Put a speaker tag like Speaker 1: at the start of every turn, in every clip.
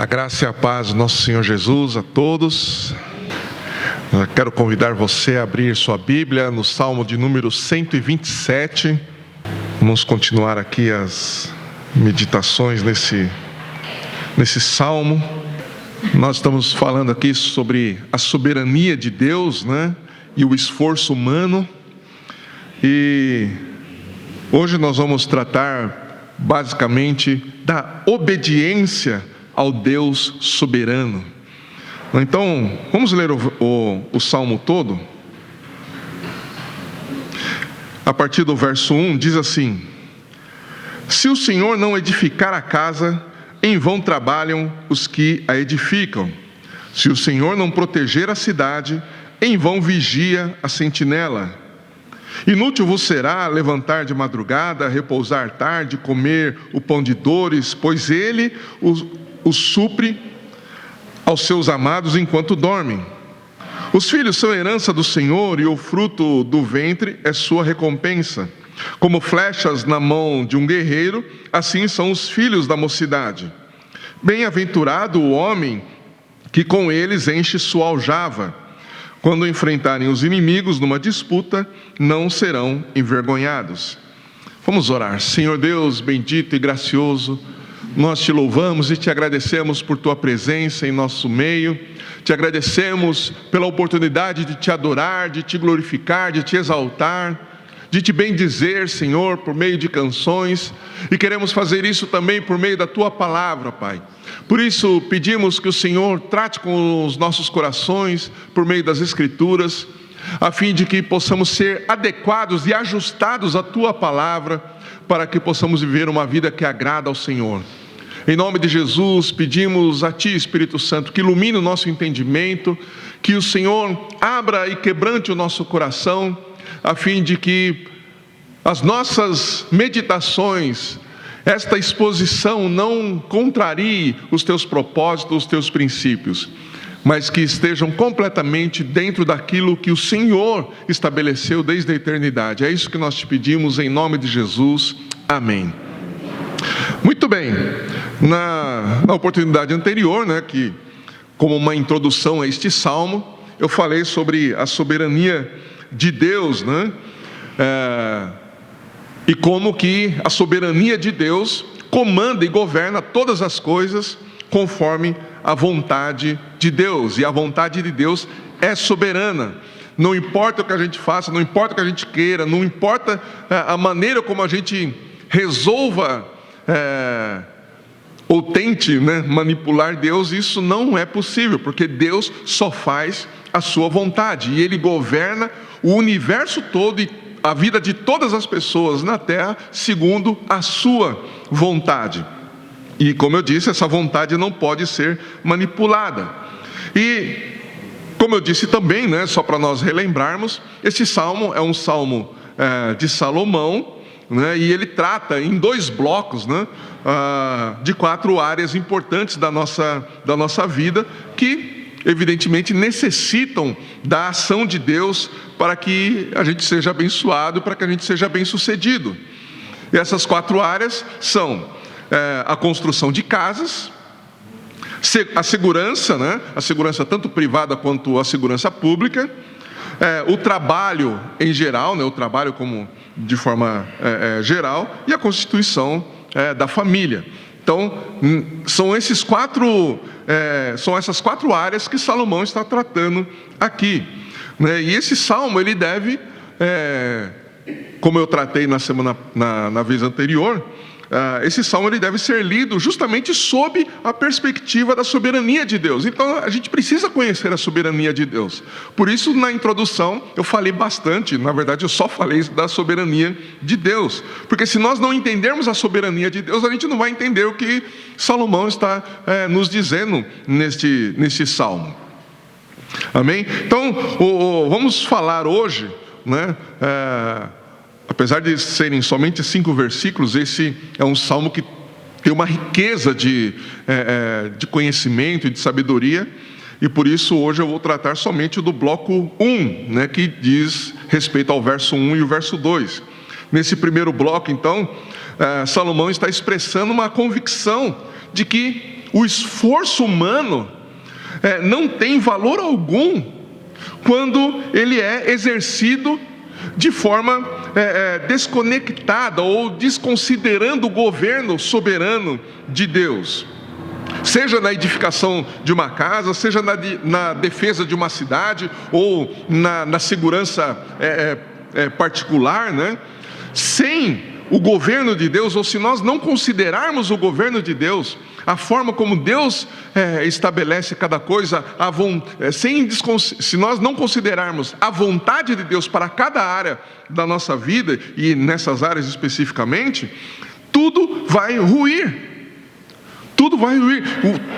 Speaker 1: A graça e a paz do nosso Senhor Jesus a todos. Eu quero convidar você a abrir sua Bíblia no Salmo de número 127. Vamos continuar aqui as meditações nesse Salmo. Nós estamos falando aqui sobre a soberania de Deus, e o esforço humano. E hoje nós vamos tratar basicamente da obediência ao Deus soberano. Então, vamos ler o Salmo todo. A partir do verso 1 diz assim: Se o Senhor não edificar a casa, em vão trabalham os que a edificam. Se o Senhor não proteger a cidade, em vão vigia a sentinela. Inútil vos será levantar de madrugada, repousar tarde, comer o pão de dores, pois ele o supre aos seus amados enquanto dormem. Os filhos são herança do Senhor, e o fruto do ventre é sua recompensa. Como flechas na mão de um guerreiro, assim são os filhos da mocidade. Bem-aventurado o homem que com eles enche sua aljava. Quando enfrentarem os inimigos numa disputa, não serão envergonhados. Vamos orar. Senhor Deus bendito e gracioso, nós te louvamos e te agradecemos por tua presença em nosso meio. Te agradecemos pela oportunidade de te adorar, de te glorificar, de te exaltar, de te bendizer, Senhor, por meio de canções. E queremos fazer isso também por meio da tua palavra, Pai. Por isso pedimos que o Senhor trate com os nossos corações por meio das Escrituras, a fim de que possamos ser adequados e ajustados à tua palavra, para que possamos viver uma vida que agrada ao Senhor. Em nome de Jesus, pedimos a Ti, Espírito Santo, que ilumine o nosso entendimento, que o Senhor abra e quebrante o nosso coração, a fim de que as nossas meditações, esta exposição não contrarie os Teus propósitos, os Teus princípios, mas que estejam completamente dentro daquilo que o Senhor estabeleceu desde a eternidade. É isso que nós te pedimos em nome de Jesus. Amém. Muito bem, na oportunidade anterior, que como uma introdução a este salmo, eu falei sobre a soberania de Deus, e como que a soberania de Deus comanda e governa todas as coisas conforme a vontade de Deus, e a vontade de Deus é soberana. Não importa o que a gente faça, não importa o que a gente queira, não importa a maneira como a gente resolva ou tente manipular Deus, isso não é possível, porque Deus só faz a sua vontade, e Ele governa o universo todo e a vida de todas as pessoas na terra segundo a sua vontade. E como eu disse, essa vontade não pode ser manipulada. E como eu disse também, só para nós relembrarmos, esse salmo é um salmo de Salomão, e ele trata em dois blocos, de 4 áreas importantes da nossa vida, que evidentemente necessitam da ação de Deus para que a gente seja abençoado, para que a gente seja bem-sucedido. E essas 4 áreas são a construção de casas, a segurança, a segurança tanto privada quanto a segurança pública, o trabalho em geral, o trabalho como de forma geral, e a constituição da família. Então, são essas 4 áreas que Salomão está tratando aqui. E esse salmo, ele deve, como eu tratei na vez anterior, esse salmo ele deve ser lido justamente sob a perspectiva da soberania de Deus. Então a gente precisa conhecer a soberania de Deus. Por isso, na introdução eu falei bastante, na verdade eu só falei da soberania de Deus, porque se nós não entendermos a soberania de Deus, a gente não vai entender o que Salomão está nos dizendo neste salmo. Amém? Então vamos falar hoje, apesar de serem somente 5 versículos, esse é um salmo que tem uma riqueza de conhecimento e de sabedoria, e por isso hoje eu vou tratar somente do bloco 1, que diz respeito ao verso 1 e o verso 2. Nesse primeiro bloco, então, Salomão está expressando uma convicção de que o esforço humano não tem valor algum quando ele é exercido de forma desconectada ou desconsiderando o governo soberano de Deus. Seja na edificação de uma casa, seja na defesa de uma cidade, ou na segurança particular, né? Sem o governo de Deus, ou se nós não considerarmos o governo de Deus, a forma como Deus estabelece cada coisa, se nós não considerarmos a vontade de Deus para cada área da nossa vida, e nessas áreas especificamente, tudo vai ruir. Tudo vai ruir.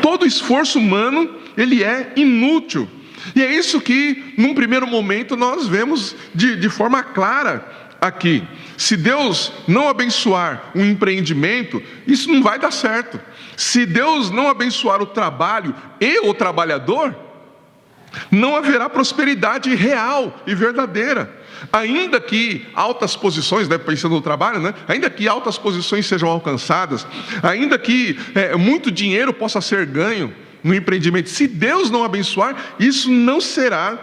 Speaker 1: Todo esforço humano, ele é inútil. E é isso que, num primeiro momento, nós vemos de forma clara aqui. Se Deus não abençoar um empreendimento, isso não vai dar certo. Se Deus não abençoar o trabalho e o trabalhador, não haverá prosperidade real e verdadeira. Ainda que altas posições, pensando no trabalho, ainda que altas posições sejam alcançadas, ainda que muito dinheiro possa ser ganho no empreendimento, se Deus não abençoar, isso não será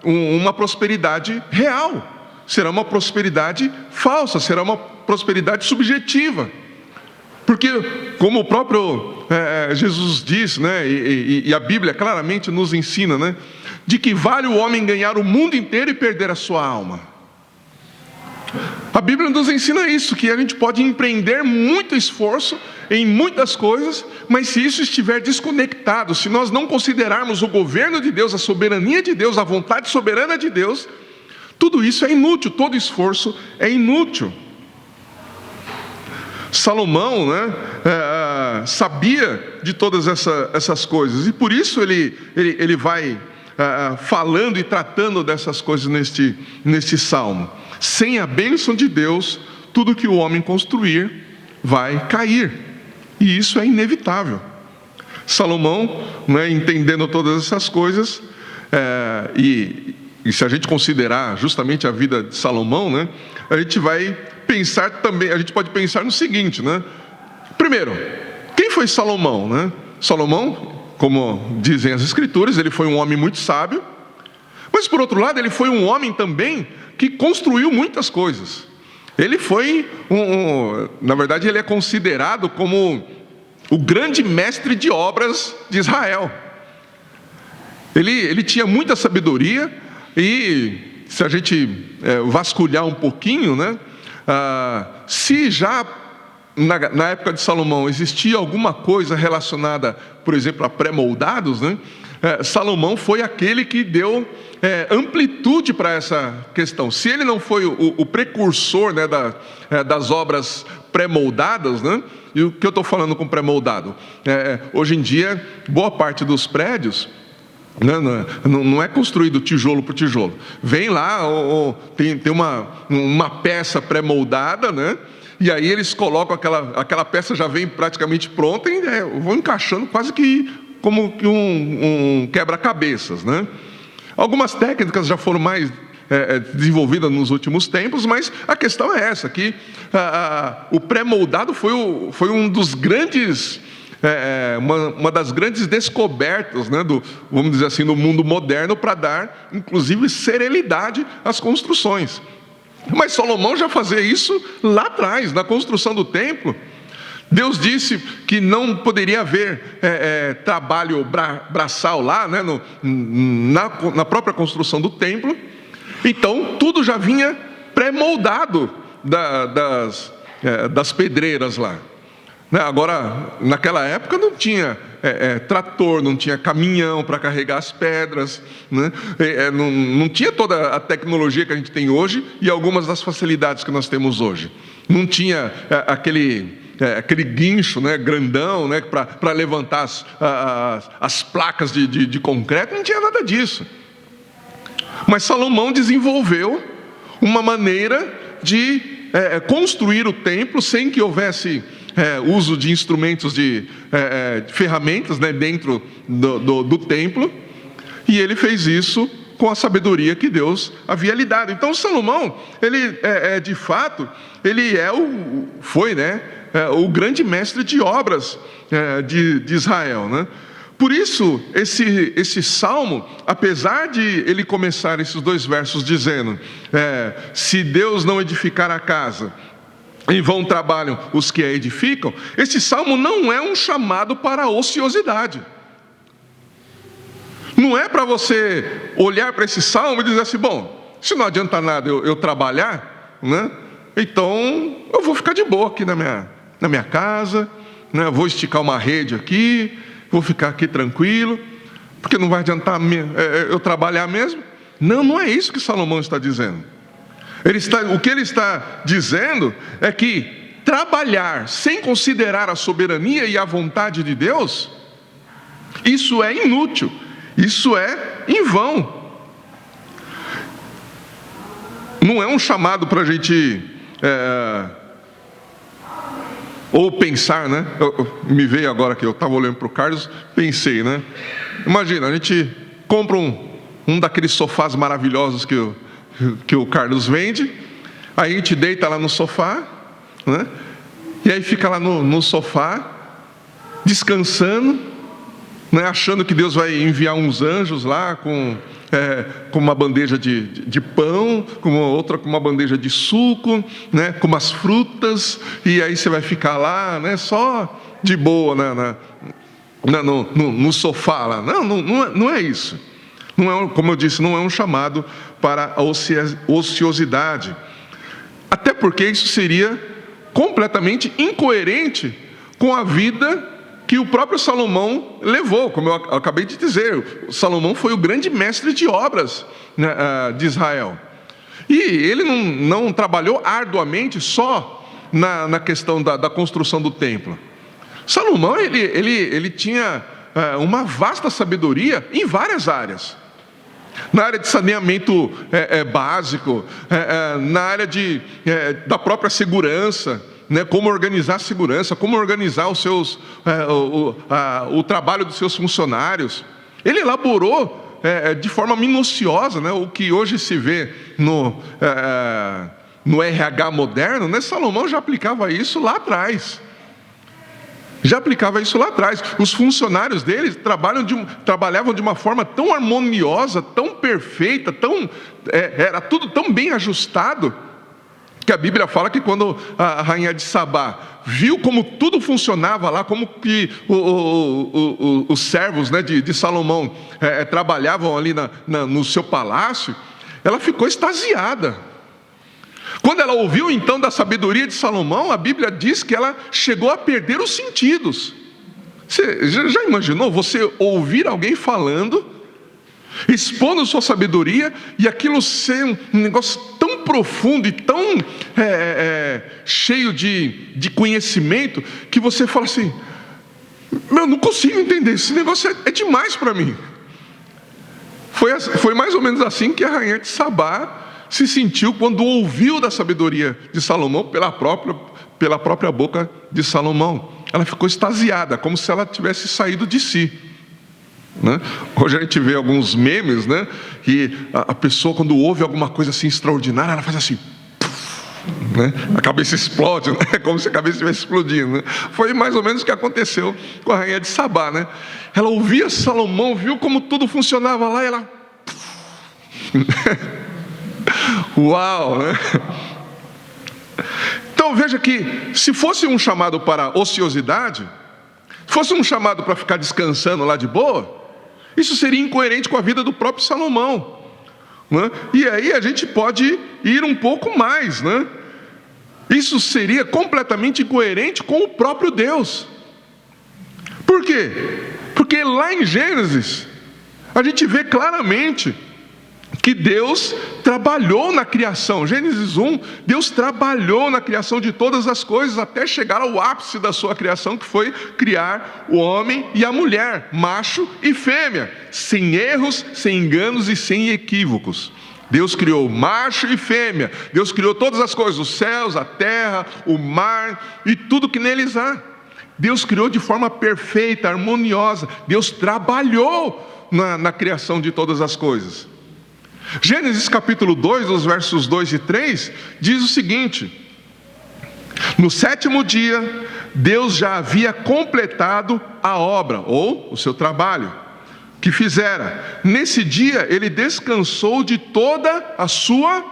Speaker 1: uma prosperidade real. Será uma prosperidade falsa, será uma prosperidade subjetiva. Porque, como o próprio Jesus diz, e a Bíblia claramente nos ensina, de que vale o homem ganhar o mundo inteiro e perder a sua alma. A Bíblia nos ensina isso, que a gente pode empreender muito esforço em muitas coisas, mas se isso estiver desconectado, se nós não considerarmos o governo de Deus, a soberania de Deus, a vontade soberana de Deus, tudo isso é inútil, todo esforço é inútil. Salomão sabia de todas essas coisas, e por isso ele vai falando e tratando dessas coisas neste salmo. Sem a bênção de Deus, tudo que o homem construir vai cair, e isso é inevitável. Salomão, entendendo todas essas coisas, e se a gente considerar justamente a vida de Salomão, a gente vai pensar também, a gente pode pensar no seguinte, Primeiro, quem foi Salomão, Salomão, como dizem as Escrituras, ele foi um homem muito sábio, mas por outro lado, ele foi um homem também que construiu muitas coisas. Ele foi, na verdade, ele é considerado como o grande mestre de obras de Israel. Ele tinha muita sabedoria, e se a gente vasculhar um pouquinho, se já na época de Salomão existia alguma coisa relacionada, por exemplo, a pré-moldados, Salomão foi aquele que deu amplitude para essa questão. Se ele não foi o precursor das obras pré-moldadas, e o que eu estou falando com pré-moldado? Hoje em dia, boa parte dos prédios não é construído tijolo por tijolo. Vem lá, tem uma peça pré-moldada, e aí eles colocam aquela peça, já vem praticamente pronta, e vão encaixando quase que como que um quebra-cabeças, Algumas técnicas já foram mais desenvolvidas nos últimos tempos, mas a questão é essa, que o pré-moldado foi um dos grandes, uma das grandes descobertas, vamos dizer assim, do mundo moderno, para dar, inclusive, serenidade às construções. Mas Salomão já fazia isso lá atrás, na construção do templo. Deus disse que não poderia haver trabalho braçal lá, na própria construção do templo. Então, tudo já vinha pré-moldado das pedreiras lá. Agora, naquela época não tinha trator, não tinha caminhão para carregar as pedras, não tinha toda a tecnologia que a gente tem hoje e algumas das facilidades que nós temos hoje. Não tinha aquele guincho, grandão, para levantar as placas de concreto, não tinha nada disso. Mas Salomão desenvolveu uma maneira de construir o templo sem que houvesse uso de instrumentos, de ferramentas, dentro do templo, e ele fez isso com a sabedoria que Deus havia lhe dado. Então Salomão, ele de fato, ele foi o grande mestre de obras de Israel, né? Por isso, esse salmo, apesar de ele começar esses 2 versos dizendo, se Deus não edificar a casa, em vão trabalham os que a edificam, esse salmo não é um chamado para a ociosidade. Não é para você olhar para esse salmo e dizer assim, bom, se não adianta nada eu trabalhar, né? Então eu vou ficar de boa aqui na minha casa, né? Vou esticar uma rede aqui, vou ficar aqui tranquilo, porque não vai adiantar eu trabalhar mesmo. Não é isso que Salomão está dizendo. O que ele está dizendo é que trabalhar sem considerar a soberania e a vontade de Deus, isso é inútil, isso é em vão. Não é um chamado para a gente ou pensar, né? Me veio agora que eu estava olhando para o Carlos, pensei, né? Imagina, a gente compra um daqueles sofás maravilhosos que o Carlos vende, aí a gente deita lá no sofá, né? E aí fica lá no sofá, descansando, né? Achando que Deus vai enviar uns anjos lá com uma bandeja de pão, com outra com uma bandeja de suco, né? Com umas frutas, e aí você vai ficar lá, né? Só de boa, né? No sofá lá. Não é isso. Não é, como eu disse, não é um chamado para a ociosidade. Até porque isso seria completamente incoerente com a vida que o próprio Salomão levou. Como eu acabei de dizer, Salomão foi o grande mestre de obras, né, de Israel. E ele não trabalhou arduamente só na questão da construção do templo. Salomão ele tinha uma vasta sabedoria em várias áreas. Na área de saneamento básico, na área da própria segurança, né, como organizar a segurança, como organizar o trabalho dos seus funcionários. Ele elaborou de forma minuciosa, né, o que hoje se vê no RH moderno, né, Salomão já aplicava isso lá atrás. Os funcionários dele trabalhavam de uma forma tão harmoniosa, tão perfeita, era tudo tão bem ajustado, que a Bíblia fala que quando a rainha de Sabá viu como tudo funcionava lá, como que os servos, né, de Salomão trabalhavam ali no seu palácio, ela ficou extasiada. Quando ela ouviu então da sabedoria de Salomão, a Bíblia diz que ela chegou a perder os sentidos. Você já imaginou você ouvir alguém falando, expondo sua sabedoria, e aquilo ser um negócio tão profundo e tão cheio de conhecimento, que você fala assim, eu não consigo entender, esse negócio é demais para mim. Foi mais ou menos assim que a rainha de Sabá se sentiu quando ouviu da sabedoria de Salomão pela própria boca de Salomão. Ela ficou extasiada, como se ela tivesse saído de si, né? Hoje a gente vê alguns memes, né, que a pessoa, quando ouve alguma coisa assim extraordinária, ela faz assim, né? A cabeça explode, né? Como se a cabeça estivesse explodindo, né? Foi mais ou menos o que aconteceu com a rainha de Sabá, né? Ela ouvia Salomão, viu como tudo funcionava lá, e ela uau, né? Então veja que se fosse um chamado para ociosidade, fosse um chamado para ficar descansando lá de boa, isso seria incoerente com a vida do próprio Salomão, né? E aí a gente pode ir um pouco mais, né? Isso seria completamente incoerente com o próprio Deus. Por quê? Porque lá em Gênesis a gente vê claramente que Deus trabalhou na criação. Gênesis 1, Deus trabalhou na criação de todas as coisas até chegar ao ápice da sua criação, que foi criar o homem e a mulher, macho e fêmea, sem erros, sem enganos e sem equívocos. Deus criou macho e fêmea. Deus criou todas as coisas, os céus, a terra, o mar e tudo que neles há. Deus criou de forma perfeita, harmoniosa. Deus trabalhou na criação de todas as coisas. Gênesis capítulo 2, os versos 2 e 3, diz o seguinte: No sétimo dia, Deus já havia completado a obra, ou o seu trabalho, que fizera. Nesse dia, ele descansou de toda a sua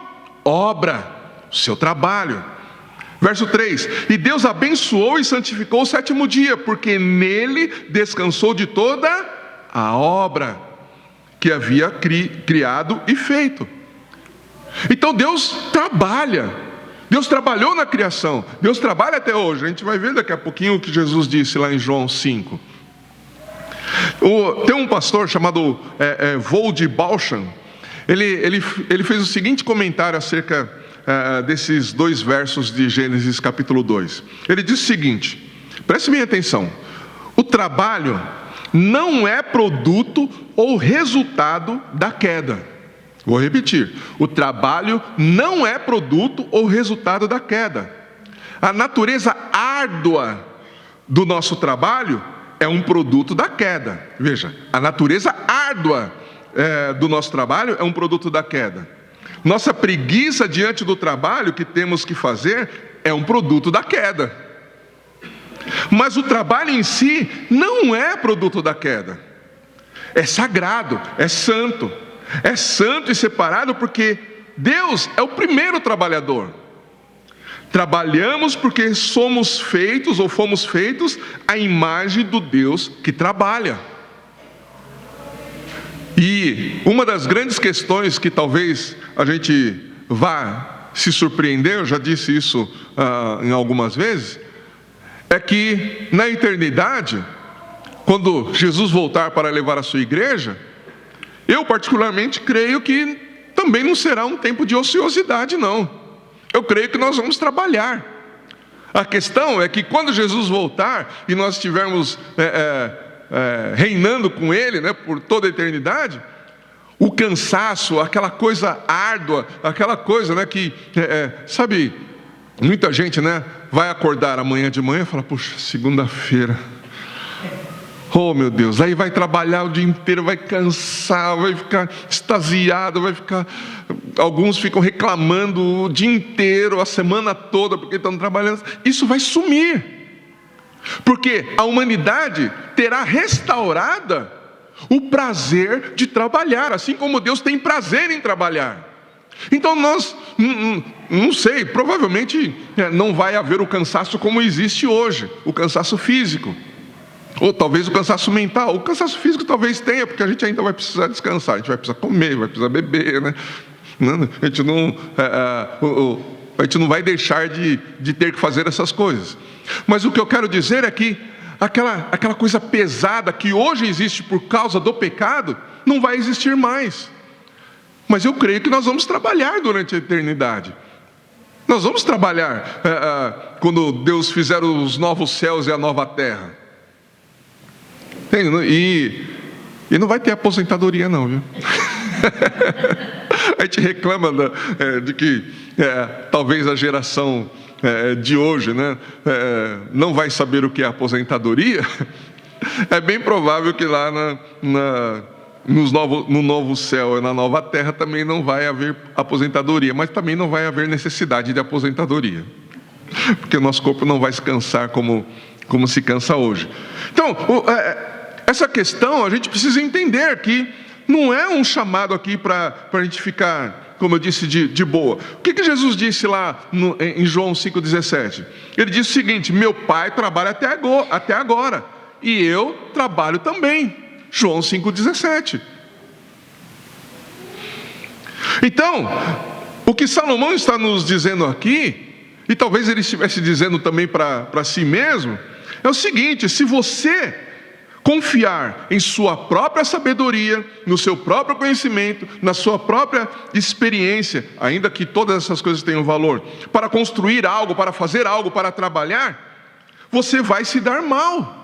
Speaker 1: obra, o seu trabalho. Verso 3: e Deus abençoou e santificou o sétimo dia, porque nele descansou de toda a obra que havia criado e feito. Então Deus trabalha. Deus trabalhou na criação, Deus trabalha até hoje. A gente vai ver daqui a pouquinho o que Jesus disse lá em João 5. Tem um pastor chamado Vold Balsham. Ele fez o seguinte comentário acerca desses 2 versos de Gênesis capítulo 2. Ele diz o seguinte, preste bem atenção: o trabalho não é produto ou resultado da queda. Vou repetir: o trabalho não é produto ou resultado da queda. A natureza árdua do nosso trabalho é um produto da queda. Veja, a natureza árdua do nosso trabalho é um produto da queda. Nossa preguiça diante do trabalho que temos que fazer é um produto da queda. Mas o trabalho em si não é produto da queda. É sagrado, é santo. É santo e separado porque Deus é o primeiro trabalhador. Trabalhamos porque somos feitos ou fomos feitos à imagem do Deus que trabalha. E uma das grandes questões que talvez a gente vá se surpreender, eu já disse isso em algumas vezes, é que na eternidade, quando Jesus voltar para levar a sua igreja, eu particularmente creio que também não será um tempo de ociosidade, não. Eu creio que nós vamos trabalhar. A questão é que quando Jesus voltar e nós estivermos reinando com Ele, né, por toda a eternidade, o cansaço, aquela coisa árdua, aquela coisa, né, que, sabe, muita gente, né, vai acordar amanhã de manhã e fala: puxa, segunda-feira. Oh meu Deus, aí vai trabalhar o dia inteiro, vai cansar, vai ficar extasiado, alguns ficam reclamando o dia inteiro, a semana toda, porque estão trabalhando. Isso vai sumir, porque a humanidade terá restaurada o prazer de trabalhar, assim como Deus tem prazer em trabalhar. Então nós, não sei, provavelmente não vai haver o cansaço como existe hoje, o cansaço físico. Ou talvez o cansaço mental. O cansaço físico talvez tenha, porque a gente ainda vai precisar descansar. A gente vai precisar comer, vai precisar beber, né? A gente não vai deixar de ter que fazer essas coisas. Mas o que eu quero dizer é que aquela coisa pesada que hoje existe por causa do pecado, não vai existir mais. Mas eu creio que nós vamos trabalhar durante a eternidade. Nós vamos trabalhar quando Deus fizer os novos céus e a nova terra. E não vai ter aposentadoria não, viu? A gente reclama de que talvez a geração de hoje, né, não vai saber o que é aposentadoria. É bem provável que lá no novo céu e na nova terra também não vai haver aposentadoria, mas também não vai haver necessidade de aposentadoria, porque o nosso corpo não vai se cansar como se cansa hoje. Então, essa questão a gente precisa entender que não é um chamado aqui para a gente ficar, como eu disse, de boa. O que Jesus disse lá em João 5,17? Ele disse o seguinte: meu pai trabalha até agora, e eu trabalho também. João 5,17. Então, o que Salomão está nos dizendo aqui, e talvez ele estivesse dizendo também para si mesmo, é o seguinte: se você confiar em sua própria sabedoria, no seu próprio conhecimento, na sua própria experiência, ainda que todas essas coisas tenham valor, para construir algo, para fazer algo, para trabalhar, você vai se dar mal.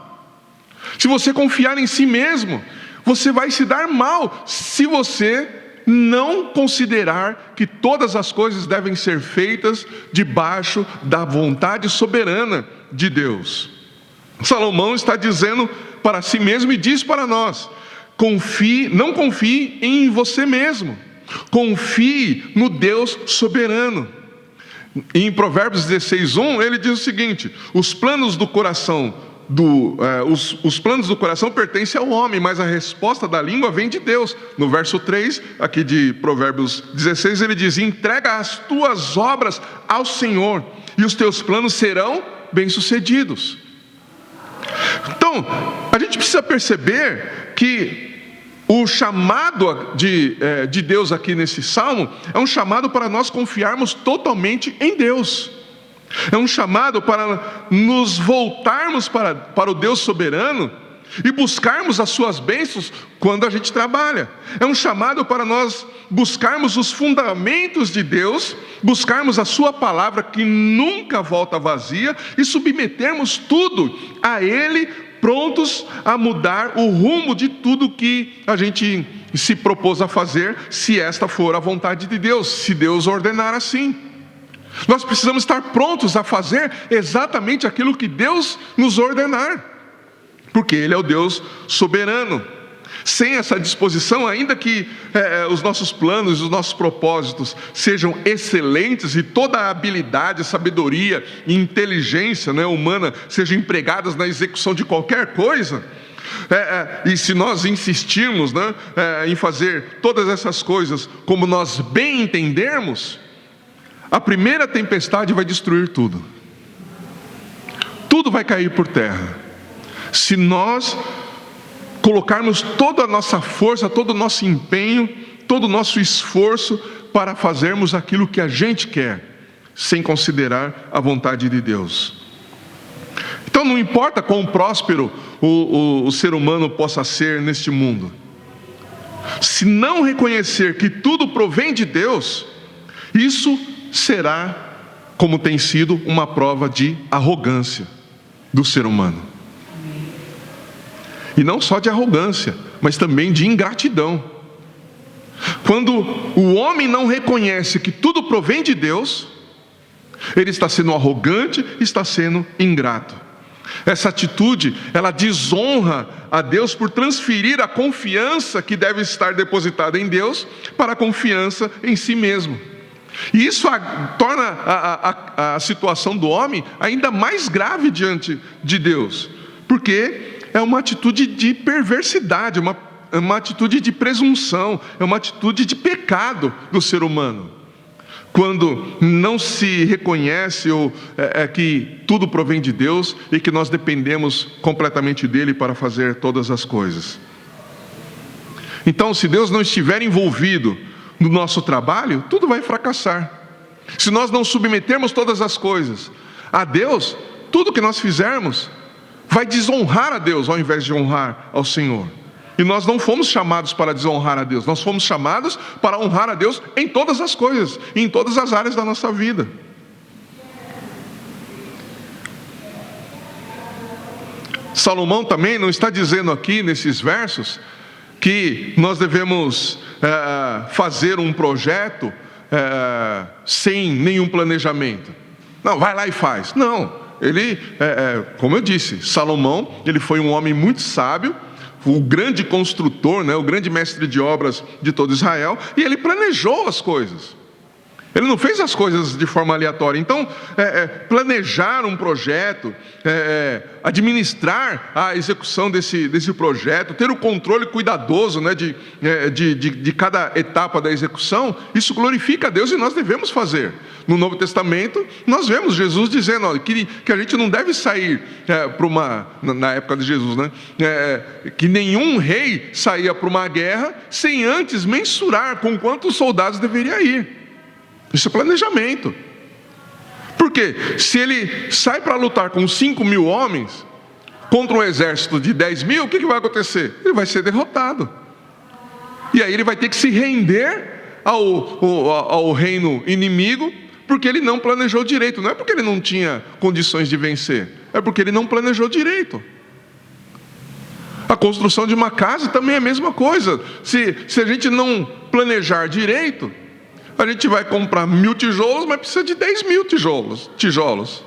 Speaker 1: Se você confiar em si mesmo, você vai se dar mal se você não considerar que todas as coisas devem ser feitas debaixo da vontade soberana de Deus. Salomão está dizendo para si mesmo e diz para nós: não confie em você mesmo, confie no Deus soberano. Em Provérbios 16:1, ele diz o seguinte: os planos do coração os planos do coração pertencem ao homem, mas a resposta da língua vem de Deus. No verso 3, aqui de Provérbios 16, ele diz: entrega as tuas obras ao Senhor, e os teus planos serão bem-sucedidos. Então, a gente precisa perceber que o chamado de Deus aqui nesse salmo é um chamado para nós confiarmos totalmente em Deus. É um chamado para nos voltarmos para o Deus soberano e buscarmos as suas bênçãos quando a gente trabalha. É um chamado para nós buscarmos os fundamentos de Deus, buscarmos a sua palavra que nunca volta vazia e submetermos tudo a Ele, prontos a mudar o rumo de tudo que a gente se propôs a fazer, se esta for a vontade de Deus, se Deus ordenar assim. Nós precisamos estar prontos a fazer exatamente aquilo que Deus nos ordenar, porque Ele é o Deus soberano. Sem essa disposição, ainda que os nossos planos, os nossos propósitos sejam excelentes e toda a habilidade, sabedoria e inteligência, humana sejam empregadas na execução de qualquer coisa, e se nós insistirmos em fazer todas essas coisas como nós bem entendermos, a primeira tempestade vai destruir tudo. Tudo vai cair por terra. Se nós colocarmos toda a nossa força, todo o nosso empenho, todo o nosso esforço para fazermos aquilo que a gente quer, sem considerar a vontade de Deus. Então não importa quão próspero o ser humano possa ser neste mundo, se não reconhecer que tudo provém de Deus, isso será, como tem sido, uma prova de arrogância do ser humano. E não só de arrogância, mas também de ingratidão. Quando o homem não reconhece que tudo provém de Deus, ele está sendo arrogante, está sendo ingrato. Essa atitude, ela desonra a Deus por transferir a confiança que deve estar depositada em Deus para a confiança em si mesmo. E isso torna a situação do homem ainda mais grave diante de Deus, porque é uma atitude de perversidade, uma atitude de presunção, é uma atitude de pecado do ser humano, quando não se reconhece que tudo provém de Deus e que nós dependemos completamente dele para fazer todas as coisas. Então, se Deus não estiver envolvido no nosso trabalho, tudo vai fracassar. Se nós não submetermos todas as coisas a Deus, tudo que nós fizermos vai desonrar a Deus ao invés de honrar ao Senhor. E nós não fomos chamados para desonrar a Deus, nós fomos chamados para honrar a Deus em todas as coisas, em todas as áreas da nossa vida. Salomão também não está dizendo aqui nesses versos que nós devemos fazer um projeto sem nenhum planejamento. Não, vai lá e faz. Não, ele, como eu disse, Salomão, ele foi um homem muito sábio, o grande construtor, o grande mestre de obras de todo Israel, e ele planejou as coisas. Ele não fez as coisas de forma aleatória. Então, planejar um projeto, administrar a execução desse projeto, ter o controle cuidadoso de cada etapa da execução, isso glorifica a Deus e nós devemos fazer. No Novo Testamento, nós vemos Jesus dizendo que a gente não deve sair na época de Jesus, que nenhum rei saía para uma guerra sem antes mensurar com quantos soldados deveria ir. Isso é planejamento. Por quê? Se ele sai para lutar com 5.000 homens contra um exército de 10.000, o que vai acontecer? Ele vai ser derrotado. E aí ele vai ter que se render ao reino inimigo, porque ele não planejou direito. Não é porque ele não tinha condições de vencer, é porque ele não planejou direito. A construção de uma casa também é a mesma coisa. Se a gente não planejar direito, a gente vai comprar 1.000 tijolos, mas precisa de 10.000 tijolos.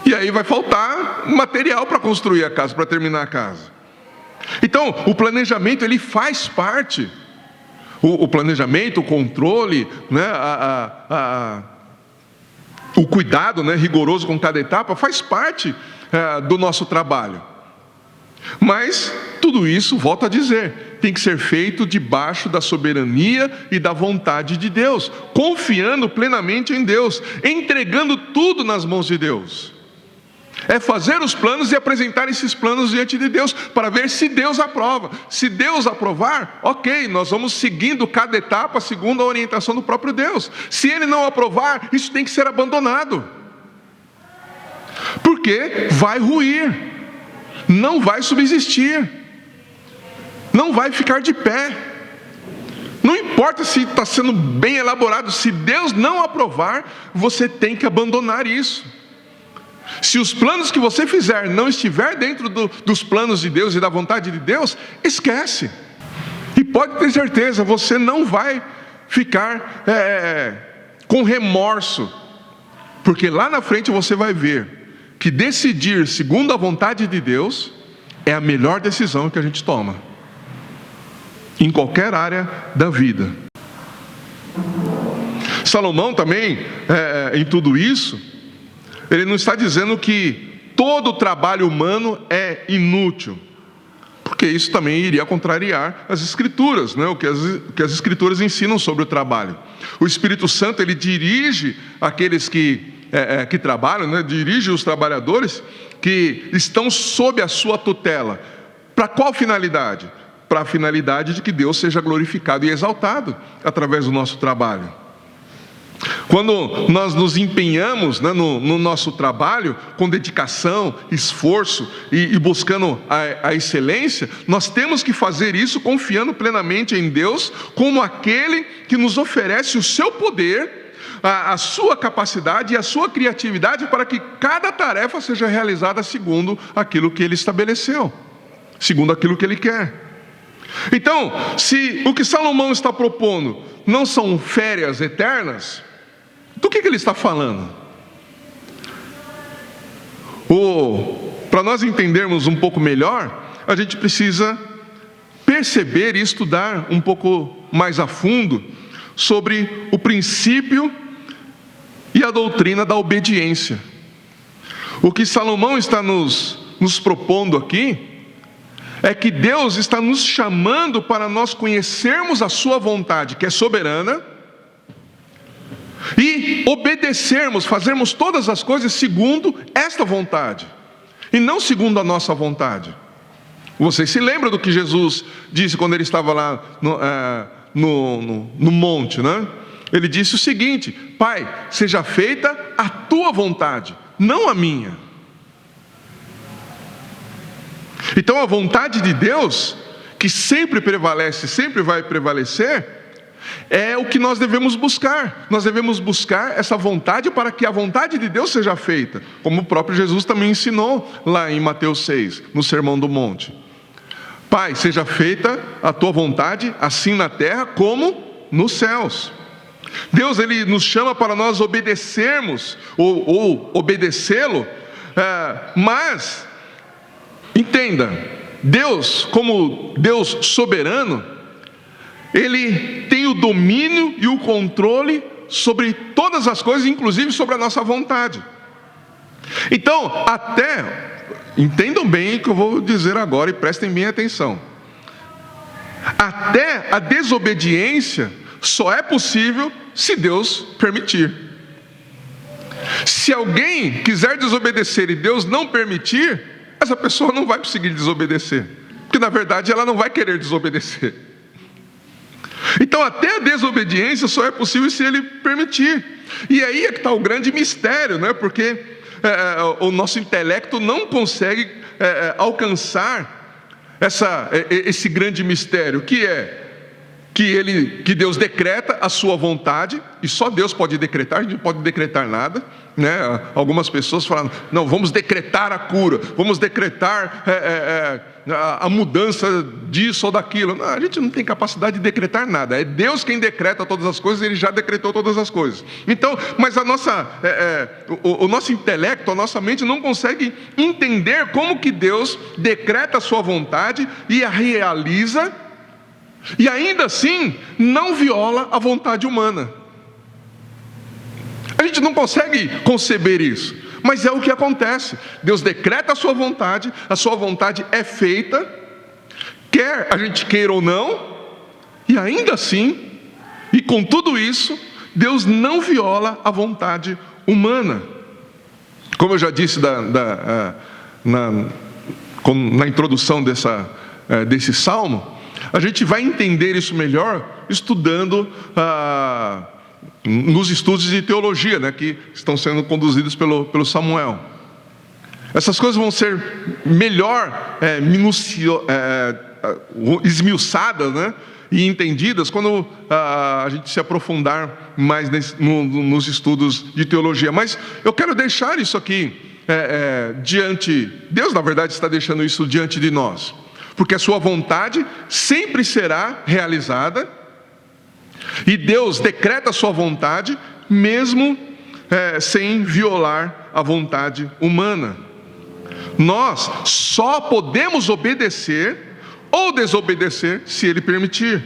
Speaker 1: E aí vai faltar material para construir a casa, para terminar a casa. Então, o planejamento, ele faz parte. o planejamento, o controle, né, o cuidado, né, rigoroso com cada etapa, faz parte do nosso trabalho. Mas tudo isso, volto a dizer, tem que ser feito debaixo da soberania e da vontade de Deus, confiando plenamente em Deus, entregando tudo nas mãos de Deus. É fazer os planos e apresentar esses planos diante de Deus, para ver se Deus aprova. Se Deus aprovar, ok, nós vamos seguindo cada etapa segundo a orientação do próprio Deus. Se Ele não aprovar, isso tem que ser abandonado, porque vai ruir, não vai subsistir, não vai ficar de pé. Não importa se está sendo bem elaborado, se Deus não aprovar, você tem que abandonar isso. Se os planos que você fizer não estiver dentro dos planos de Deus e da vontade de Deus, esquece. E pode ter certeza, você não vai ficar com remorso, porque lá na frente você vai ver que decidir segundo a vontade de Deus é a melhor decisão que a gente toma, em qualquer área da vida. Salomão também, em tudo isso, ele não está dizendo que todo o trabalho humano é inútil, porque isso também iria contrariar as Escrituras, né? o que as Escrituras ensinam sobre o trabalho. O Espírito Santo, ele dirige aqueles que trabalham, né? Dirige os trabalhadores que estão sob a sua tutela. Para qual finalidade? Para a finalidade de que Deus seja glorificado e exaltado através do nosso trabalho. Quando nós nos empenhamos, né, no nosso trabalho, com dedicação, esforço e buscando a excelência, nós temos que fazer isso confiando plenamente em Deus, como aquele que nos oferece o seu poder, a sua capacidade e a sua criatividade para que cada tarefa seja realizada segundo aquilo que Ele estabeleceu, segundo aquilo que Ele quer. Então, se o que Salomão está propondo não são férias eternas, do que ele está falando? Para nós entendermos um pouco melhor, a gente precisa perceber e estudar um pouco mais a fundo sobre o princípio e a doutrina da obediência. O que Salomão está nos propondo aqui é que Deus está nos chamando para nós conhecermos a sua vontade, que é soberana, e obedecermos, fazermos todas as coisas segundo esta vontade, e não segundo a nossa vontade. Vocês se lembram do que Jesus disse quando Ele estava lá no monte, né? Ele disse o seguinte: Pai, seja feita a tua vontade, não a minha. Então a vontade de Deus, que sempre prevalece, sempre vai prevalecer, é o que nós devemos buscar. Nós devemos buscar essa vontade para que a vontade de Deus seja feita, como o próprio Jesus também ensinou lá em Mateus 6, no Sermão do Monte. Pai, seja feita a tua vontade, assim na terra como nos céus. Deus, Ele nos chama para nós obedecermos ou obedecê-lo, mas entenda, Deus, como Deus soberano, Ele tem o domínio e o controle sobre todas as coisas, inclusive sobre a nossa vontade. Então, entendam bem o que eu vou dizer agora e prestem bem atenção. Até a desobediência só é possível se Deus permitir. Se alguém quiser desobedecer e Deus não permitir, essa pessoa não vai conseguir desobedecer, porque na verdade ela não vai querer desobedecer. Então até a desobediência só é possível se Ele permitir. E aí é que está o grande mistério, né? Porque o nosso intelecto não consegue alcançar esse grande mistério, que é que Deus decreta a sua vontade, e só Deus pode decretar, a gente não pode decretar nada, né? Algumas pessoas falam: não, vamos decretar a cura, vamos decretar a mudança disso ou daquilo. Não, a gente não tem capacidade de decretar nada, é Deus quem decreta todas as coisas, Ele já decretou todas as coisas. Então, mas o nosso intelecto, a nossa mente não consegue entender como que Deus decreta a sua vontade e a realiza e ainda assim não viola a vontade humana. A gente não consegue conceber isso, mas é o que acontece. Deus decreta a sua vontade é feita, quer a gente queira ou não, e ainda assim, e com tudo isso, Deus não viola a vontade humana. Como eu já disse na introdução desse salmo, a gente vai entender isso melhor estudando nos estudos de teologia, né, que estão sendo conduzidos pelo Samuel. Essas coisas vão ser melhor esmiuçadas, né, e entendidas quando a gente se aprofundar mais nos estudos de teologia. Mas eu quero deixar isso aqui Deus, na verdade, está deixando isso diante de nós, porque a sua vontade sempre será realizada, e Deus decreta a sua vontade mesmo sem violar a vontade humana. Nós só podemos obedecer ou desobedecer se Ele permitir.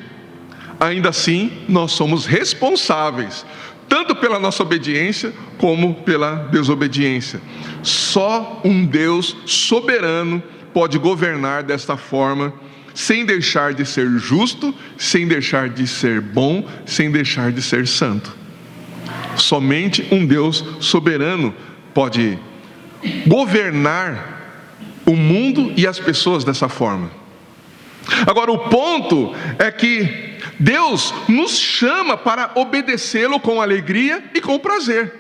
Speaker 1: Ainda assim, nós somos responsáveis tanto pela nossa obediência como pela desobediência. Só um Deus soberano pode governar desta forma, sem deixar de ser justo, sem deixar de ser bom, sem deixar de ser santo. Somente um Deus soberano pode governar o mundo e as pessoas dessa forma. Agora, o ponto é que Deus nos chama para obedecê-lo com alegria e com prazer.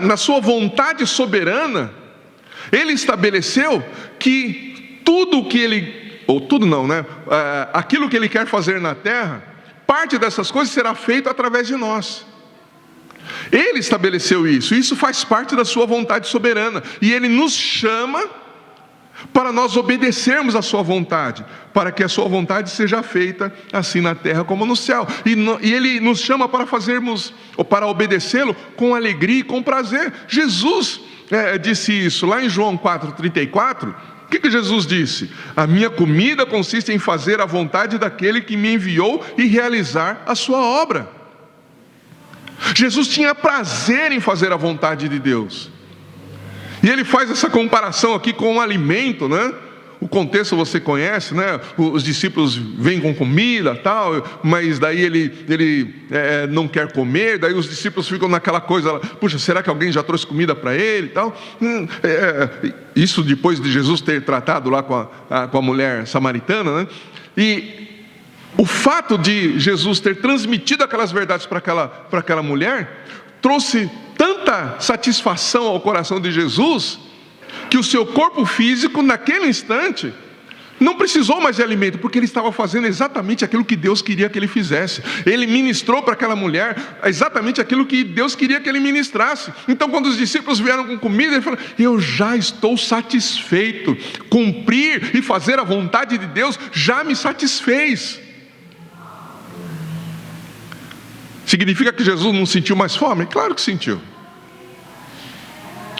Speaker 1: Na sua vontade soberana, Ele estabeleceu que tudo que Ele, ou tudo não, né? Aquilo que Ele quer fazer na terra, parte dessas coisas será feito através de nós. Ele estabeleceu isso, isso faz parte da sua vontade soberana, e Ele nos chama para nós obedecermos a sua vontade, para que a sua vontade seja feita assim na terra como no céu. E Ele nos chama para fazermos, ou para obedecê-lo com alegria e com prazer. Jesus disse isso lá em João 4,34. O que Jesus disse? A minha comida consiste em fazer a vontade daquele que me enviou e realizar a sua obra. Jesus tinha prazer em fazer a vontade de Deus. E Ele faz essa comparação aqui com o alimento, né? O contexto você conhece, né? Os discípulos vêm com comida, tal, mas daí ele não quer comer, daí os discípulos ficam naquela coisa, puxa, será que alguém já trouxe comida para ele, tal? Isso depois de Jesus ter tratado lá com a mulher samaritana, né? E o fato de Jesus ter transmitido aquelas verdades para aquela mulher trouxe tanta satisfação ao coração de Jesus, que o seu corpo físico, naquele instante, não precisou mais de alimento, porque ele estava fazendo exatamente aquilo que Deus queria que ele fizesse. Ele ministrou para aquela mulher exatamente aquilo que Deus queria que ele ministrasse. Então, quando os discípulos vieram com comida, ele falou: eu já estou satisfeito, cumprir e fazer a vontade de Deus já me satisfez. Significa que Jesus não sentiu mais fome? Claro que sentiu.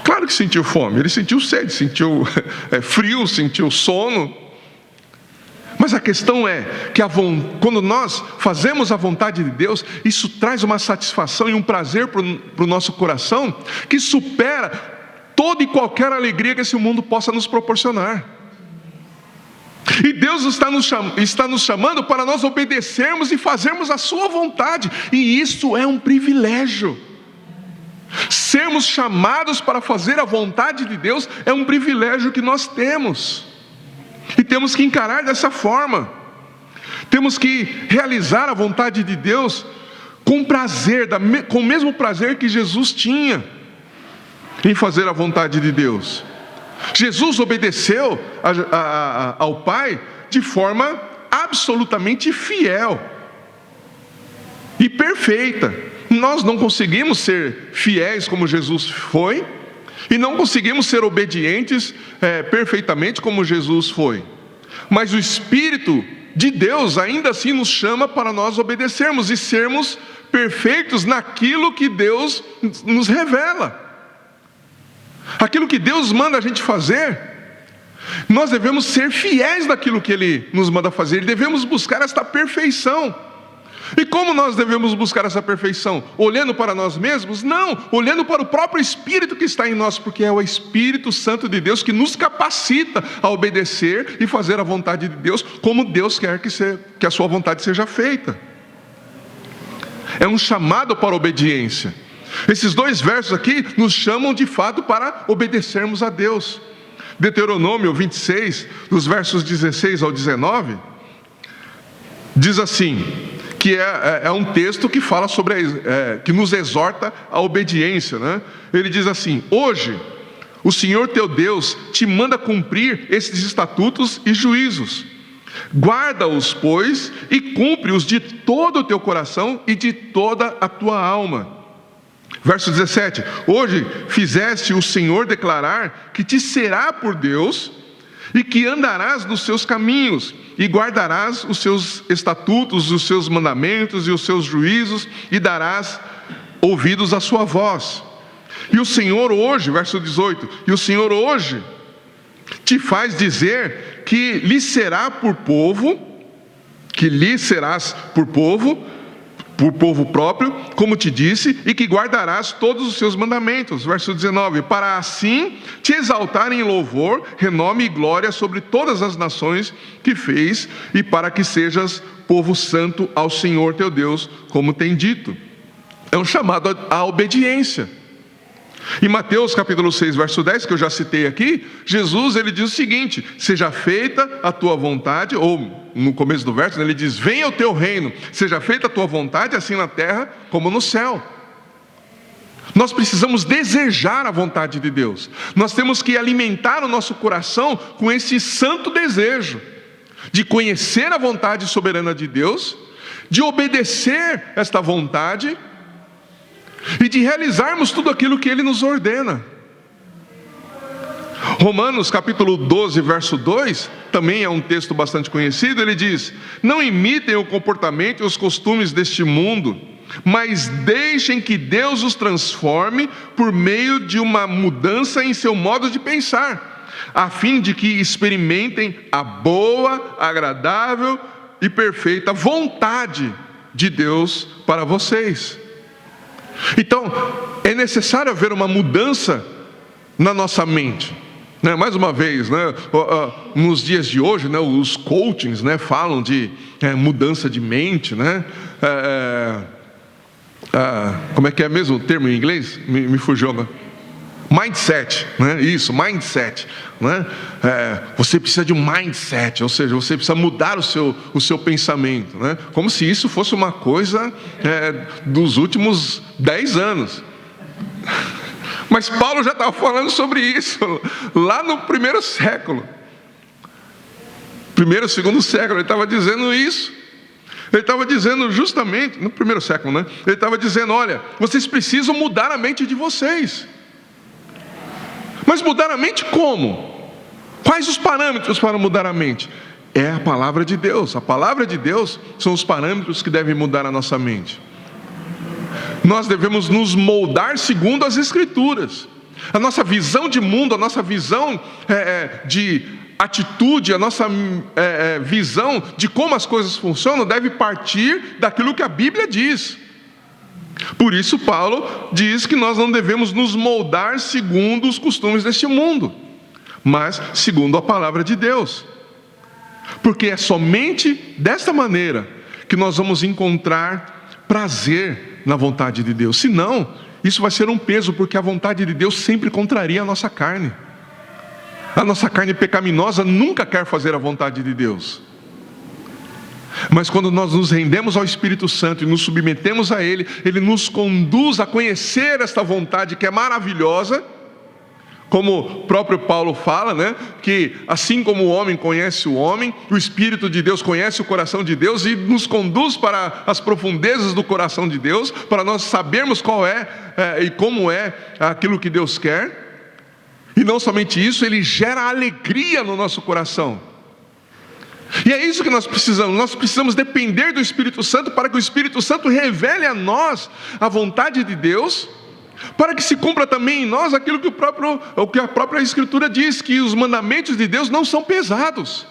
Speaker 1: Claro que sentiu fome. Ele sentiu sede, sentiu frio, sentiu sono. Mas a questão é que quando nós fazemos a vontade de Deus, isso traz uma satisfação e um prazer para o nosso coração que supera toda e qualquer alegria que esse mundo possa nos proporcionar. E Deus está nos chamando para nós obedecermos e fazermos a sua vontade, e isso é um privilégio. Sermos chamados para fazer a vontade de Deus é um privilégio que nós temos, e temos que encarar dessa forma. Temos que realizar a vontade de Deus com prazer, com o mesmo prazer que Jesus tinha em fazer a vontade de Deus. Jesus obedeceu ao Pai de forma absolutamente fiel e perfeita. Nós não conseguimos ser fiéis como Jesus foi, e não conseguimos ser obedientes perfeitamente como Jesus foi. Mas o Espírito de Deus ainda assim nos chama para nós obedecermos e sermos perfeitos naquilo que Deus nos revela. Aquilo que Deus manda a gente fazer, Nós devemos ser fiéis naquilo que Ele nos manda fazer, devemos buscar esta perfeição. E como nós devemos buscar essa perfeição? Olhando para nós mesmos? Não, olhando para o próprio Espírito que está em nós, porque é o Espírito Santo de Deus que nos capacita a obedecer e fazer a vontade de Deus, como Deus quer que a sua vontade seja feita. É um chamado para a obediência. Esses 2 versos aqui nos chamam de fato para obedecermos a Deus. Deuteronômio 26, dos versos 16 ao 19, diz assim, que é um texto que fala sobre, que nos exorta à obediência, né? Ele diz assim: hoje o Senhor teu Deus te manda cumprir esses estatutos e juízos. Guarda-os, pois, e cumpre-os de todo o teu coração e de toda a tua alma. Verso 17: hoje fizeste o Senhor declarar que te será por Deus e que andarás nos seus caminhos e guardarás os seus estatutos, os seus mandamentos e os seus juízos e darás ouvidos à sua voz. E o Senhor hoje, verso 18, e o Senhor hoje te faz dizer que lhe será por povo, que lhe serás por povo próprio, como te disse, e que guardarás todos os seus mandamentos. Verso 19: para assim te exaltar em louvor, renome e glória sobre todas as nações que fez, e para que sejas povo santo ao Senhor teu Deus, como tem dito. É um chamado à obediência. Em Mateus capítulo 6, verso 10, que eu já citei aqui, Jesus ele diz o seguinte: seja feita a tua vontade, ou no começo do verso ele diz: venha o teu reino, seja feita a tua vontade, assim na terra como no céu. Nós precisamos desejar a vontade de Deus. Nós temos que alimentar o nosso coração com esse santo desejo de conhecer a vontade soberana de Deus, de obedecer esta vontade e de realizarmos tudo aquilo que Ele nos ordena. Romanos capítulo 12, verso 2, também é um texto bastante conhecido. Ele diz: não imitem o comportamento e os costumes deste mundo, mas deixem que Deus os transforme por meio de uma mudança em seu modo de pensar, a fim de que experimentem a boa, agradável e perfeita vontade de Deus para vocês. Então, é necessário haver uma mudança na nossa mente, né? Mais uma vez, né? Nos dias de hoje, né? Os coachings, né? Falam de mudança de mente, né? Como é que é mesmo o termo em inglês? Me fugiu agora. Mindset, né? Isso, mindset, né? Você precisa de um mindset, ou seja, você precisa mudar o seu pensamento, né? Como se isso fosse uma coisa dos últimos 10 anos. Mas Paulo já estava falando sobre isso lá no primeiro século. Primeiro, segundo século, ele estava dizendo isso. Ele estava dizendo justamente, no primeiro século, né? Ele estava dizendo: olha, vocês precisam mudar a mente de vocês. Mas mudar a mente como? Quais os parâmetros para mudar a mente? É a palavra de Deus. A palavra de Deus são os parâmetros que devem mudar a nossa mente. Nós devemos nos moldar segundo as Escrituras. A nossa visão de mundo, a nossa visão de atitude, a nossa visão de como as coisas funcionam deve partir daquilo que a Bíblia diz. Por isso Paulo diz que nós não devemos nos moldar segundo os costumes deste mundo, mas segundo a palavra de Deus. Porque é somente desta maneira que nós vamos encontrar prazer na vontade de Deus. Senão, isso vai ser um peso, porque a vontade de Deus sempre contraria a nossa carne. A nossa carne pecaminosa nunca quer fazer a vontade de Deus. Mas quando nós nos rendemos ao Espírito Santo e nos submetemos a Ele, Ele nos conduz a conhecer esta vontade que é maravilhosa, como o próprio Paulo fala, né? Que assim como o homem conhece o homem, o Espírito de Deus conhece o coração de Deus e nos conduz para as profundezas do coração de Deus, para nós sabermos qual e como é aquilo que Deus quer. E não somente isso, Ele gera alegria no nosso coração. E é isso que nós precisamos depender do Espírito Santo, para que o Espírito Santo revele a nós a vontade de Deus, para que se cumpra também em nós aquilo que a própria Escritura diz, que os mandamentos de Deus não são pesados.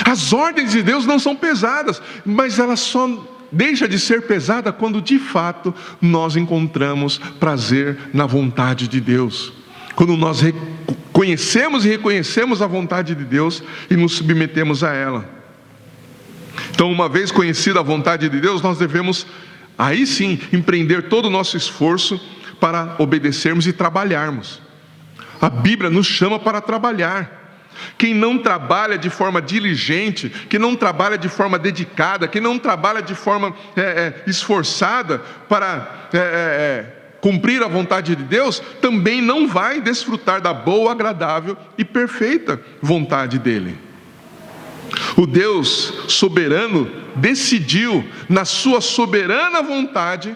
Speaker 1: As ordens de Deus não são pesadas, mas elas só deixam de ser pesada quando de fato nós encontramos prazer na vontade de Deus. Quando nós conhecemos e reconhecemos a vontade de Deus e nos submetemos a ela. Então, uma vez conhecida a vontade de Deus, nós devemos, aí sim, empreender todo o nosso esforço para obedecermos e trabalharmos. A Bíblia nos chama para trabalhar. Quem não trabalha de forma diligente, que não trabalha de forma dedicada, que não trabalha de forma esforçada para cumprir a vontade de Deus, também não vai desfrutar da boa, agradável e perfeita vontade dele. O Deus soberano decidiu, na sua soberana vontade,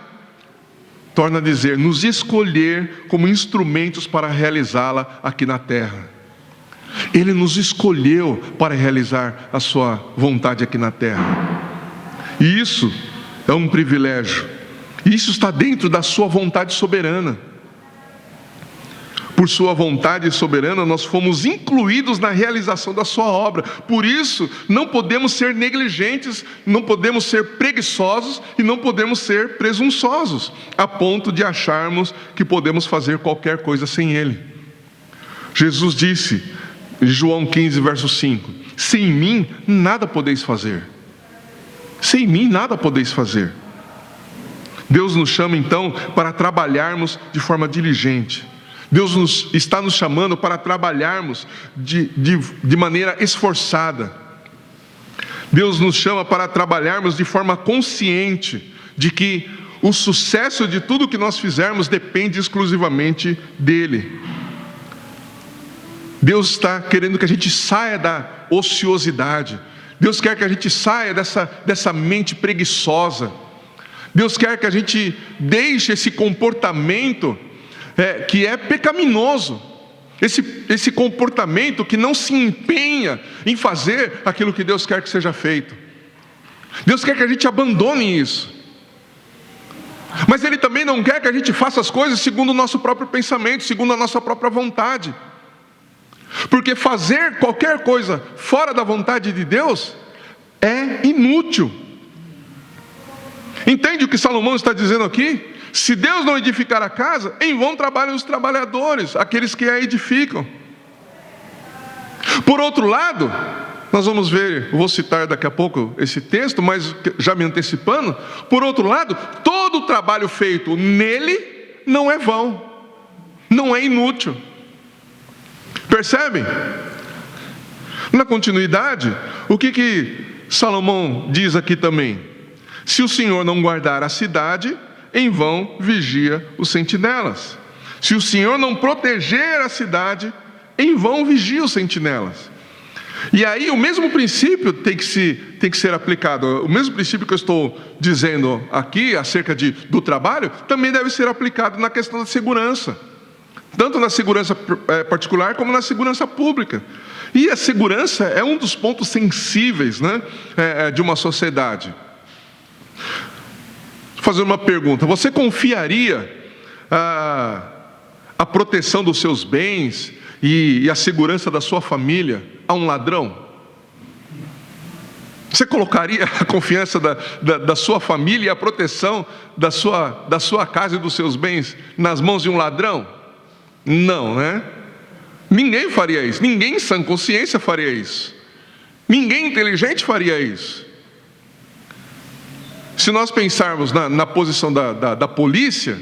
Speaker 1: torna a dizer, nos escolher como instrumentos para realizá-la aqui na terra. Ele nos escolheu para realizar a sua vontade aqui na terra. E isso é um privilégio. Isso está dentro da sua vontade soberana. Por sua vontade soberana, nós fomos incluídos na realização da sua obra. Por isso, não podemos ser negligentes, não podemos ser preguiçosos e não podemos ser presunçosos, a ponto de acharmos que podemos fazer qualquer coisa sem Ele. Jesus disse, em João 15, verso 5, sem mim nada podeis fazer. Sem mim nada podeis fazer. Deus nos chama então para trabalharmos de forma diligente. Deus está nos chamando para trabalharmos de maneira esforçada. Deus nos chama para trabalharmos de forma consciente de que o sucesso de tudo que nós fizermos depende exclusivamente dEle. Deus está querendo que a gente saia da ociosidade. Deus quer que a gente saia dessa mente preguiçosa. Deus quer que a gente deixe esse comportamento que é pecaminoso. Esse comportamento que não se empenha em fazer aquilo que Deus quer que seja feito. Deus quer que a gente abandone isso. Mas Ele também não quer que a gente faça as coisas segundo o nosso próprio pensamento, segundo a nossa própria vontade. Porque fazer qualquer coisa fora da vontade de Deus é inútil. Entende o que Salomão está dizendo aqui? Se Deus não edificar a casa, em vão trabalham os trabalhadores, aqueles que a edificam. Por outro lado, nós vamos ver, vou citar daqui a pouco esse texto, mas já me antecipando. Por outro lado, todo o trabalho feito nele não é vão, não é inútil. Percebem? Na continuidade, o que Salomão diz aqui também? Se o Senhor não guardar a cidade, em vão vigia os sentinelas. Se o Senhor não proteger a cidade, em vão vigia os sentinelas. E aí o mesmo princípio tem que ser aplicado. O mesmo princípio que eu estou dizendo aqui acerca do trabalho, também deve ser aplicado na questão da segurança. Tanto na segurança particular como na segurança pública. E a segurança é um dos pontos sensíveis, né, de uma sociedade. Vou fazer uma pergunta. Você confiaria a proteção dos seus bens e a segurança da sua família a um ladrão? Você colocaria a confiança da sua família e a proteção da sua casa e dos seus bens nas mãos de um ladrão? Não, né? Ninguém faria isso. Ninguém em sã consciência faria isso. Ninguém inteligente faria isso. Se nós pensarmos na posição da polícia,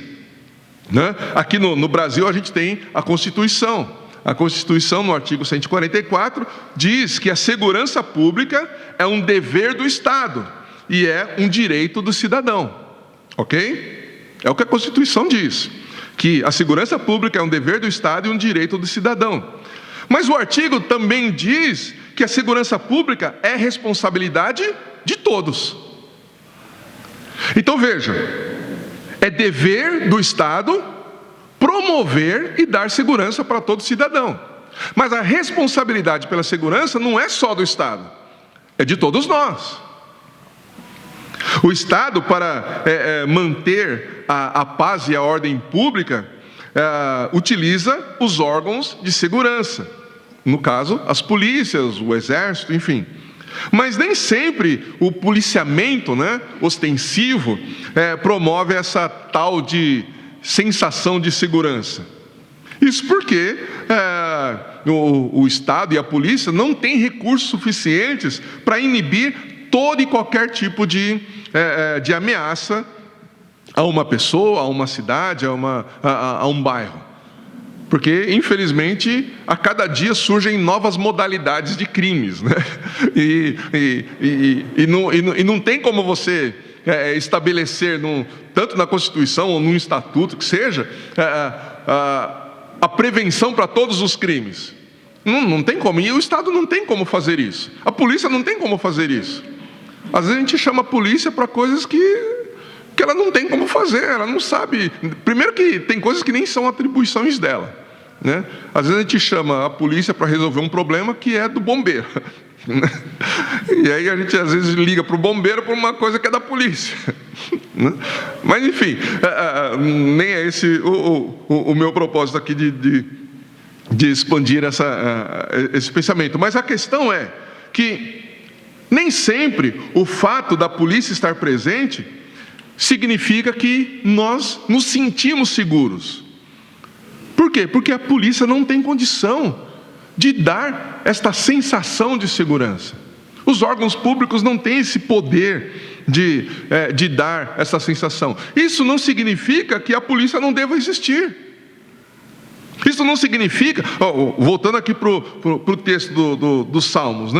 Speaker 1: né? Aqui no Brasil a gente tem a Constituição. A Constituição, no artigo 144, diz que a segurança pública é um dever do Estado e é um direito do cidadão. Ok? É o que a Constituição diz, que a segurança pública é um dever do Estado e um direito do cidadão. Mas o artigo também diz que a segurança pública é responsabilidade de todos. Então veja, é dever do Estado promover e dar segurança para todo cidadão. Mas a responsabilidade pela segurança não é só do Estado, é de todos nós. O Estado, para manter a paz e a ordem pública, utiliza os órgãos de segurança. No caso, as polícias, o exército, enfim. Mas nem sempre o policiamento, ostensivo, promove essa tal de sensação de segurança. Isso porque o Estado e a polícia não têm recursos suficientes para inibir todo e qualquer tipo de ameaça a uma pessoa, a uma cidade, a um bairro. Porque, infelizmente, a cada dia surgem novas modalidades de crimes, E não tem como você estabelecer, tanto na Constituição ou num estatuto que seja, a prevenção para todos os crimes. Não tem como, e o Estado não tem como fazer isso. A polícia não tem como fazer isso. Às vezes a gente chama a polícia para coisas que ela não tem como fazer, ela não sabe. Primeiro que tem coisas que nem são atribuições dela, Às vezes a gente chama a polícia para resolver um problema que é do bombeiro, E aí a gente às vezes liga para o bombeiro por uma coisa que é da polícia, Mas enfim, nem é esse o meu propósito aqui de expandir esse pensamento. Mas a questão é que nem sempre o fato da polícia estar presente significa que nós nos sentimos seguros. Por quê? Porque a polícia não tem condição de dar esta sensação de segurança. Os órgãos públicos não têm esse poder de dar essa sensação. Isso não significa que a polícia não deva existir. Isso não significa, voltando aqui para o texto dos Salmos,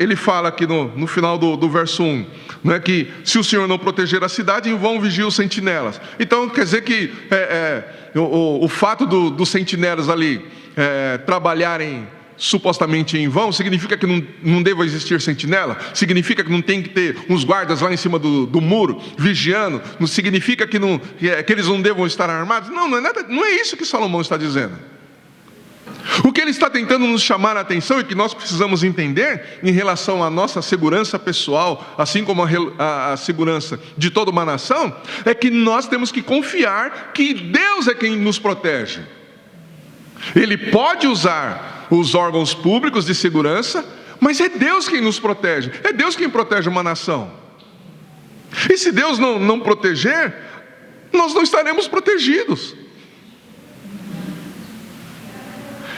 Speaker 1: ele fala aqui no final do verso 1, que se o Senhor não proteger a cidade, em vão vigiam os sentinelas. Então quer dizer que o fato dos sentinelas ali trabalharem supostamente em vão, significa que não deva existir sentinela? Significa que não tem que ter uns guardas lá em cima do muro, vigiando? Não significa que eles não devam estar armados? Não é isso que Salomão está dizendo. O que ele está tentando nos chamar a atenção e que nós precisamos entender em relação à nossa segurança pessoal, assim como a segurança de toda uma nação, é que nós temos que confiar que Deus é quem nos protege. Ele pode usar os órgãos públicos de segurança, mas é Deus quem nos protege, é Deus quem protege uma nação. E se Deus não proteger, nós não estaremos protegidos.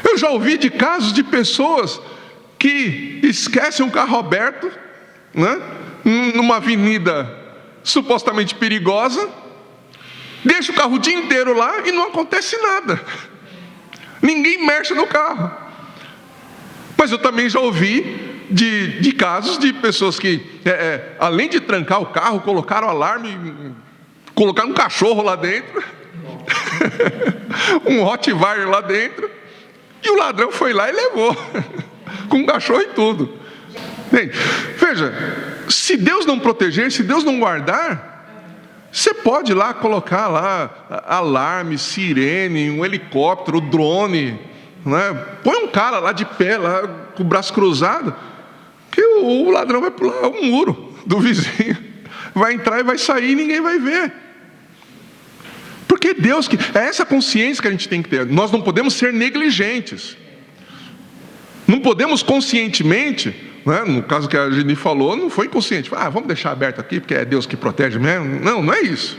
Speaker 1: Eu já ouvi de casos de pessoas que esquecem um carro aberto, numa avenida supostamente perigosa, deixa o carro o dia inteiro lá e não acontece nada. Ninguém mexe no carro. Mas eu também já ouvi de casos de pessoas que, além de trancar o carro, colocaram alarme, colocaram um cachorro lá dentro, um Rottweiler lá dentro, e o ladrão foi lá e levou, com um cachorro e tudo. Bem, veja, se Deus não proteger, se Deus não guardar, você pode lá colocar lá alarme, sirene, um helicóptero, drone, põe um cara lá de pé, lá com o braço cruzado, que o ladrão vai pular o muro do vizinho, vai entrar e vai sair e ninguém vai ver. Porque Deus, é essa consciência que a gente tem que ter. Nós não podemos ser negligentes. Não podemos conscientemente, no caso que a Geni falou, não foi inconsciente. Vamos deixar aberto aqui porque é Deus que protege mesmo. Não é isso.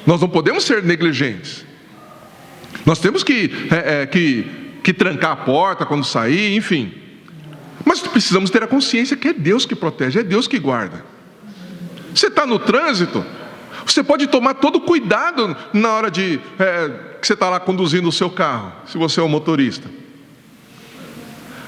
Speaker 1: Nós não podemos ser negligentes. Nós temos que trancar a porta quando sair, enfim. Mas precisamos ter a consciência que é Deus que protege, é Deus que guarda. Você está no trânsito, você pode tomar todo cuidado na hora que você está lá conduzindo o seu carro, se você é um motorista.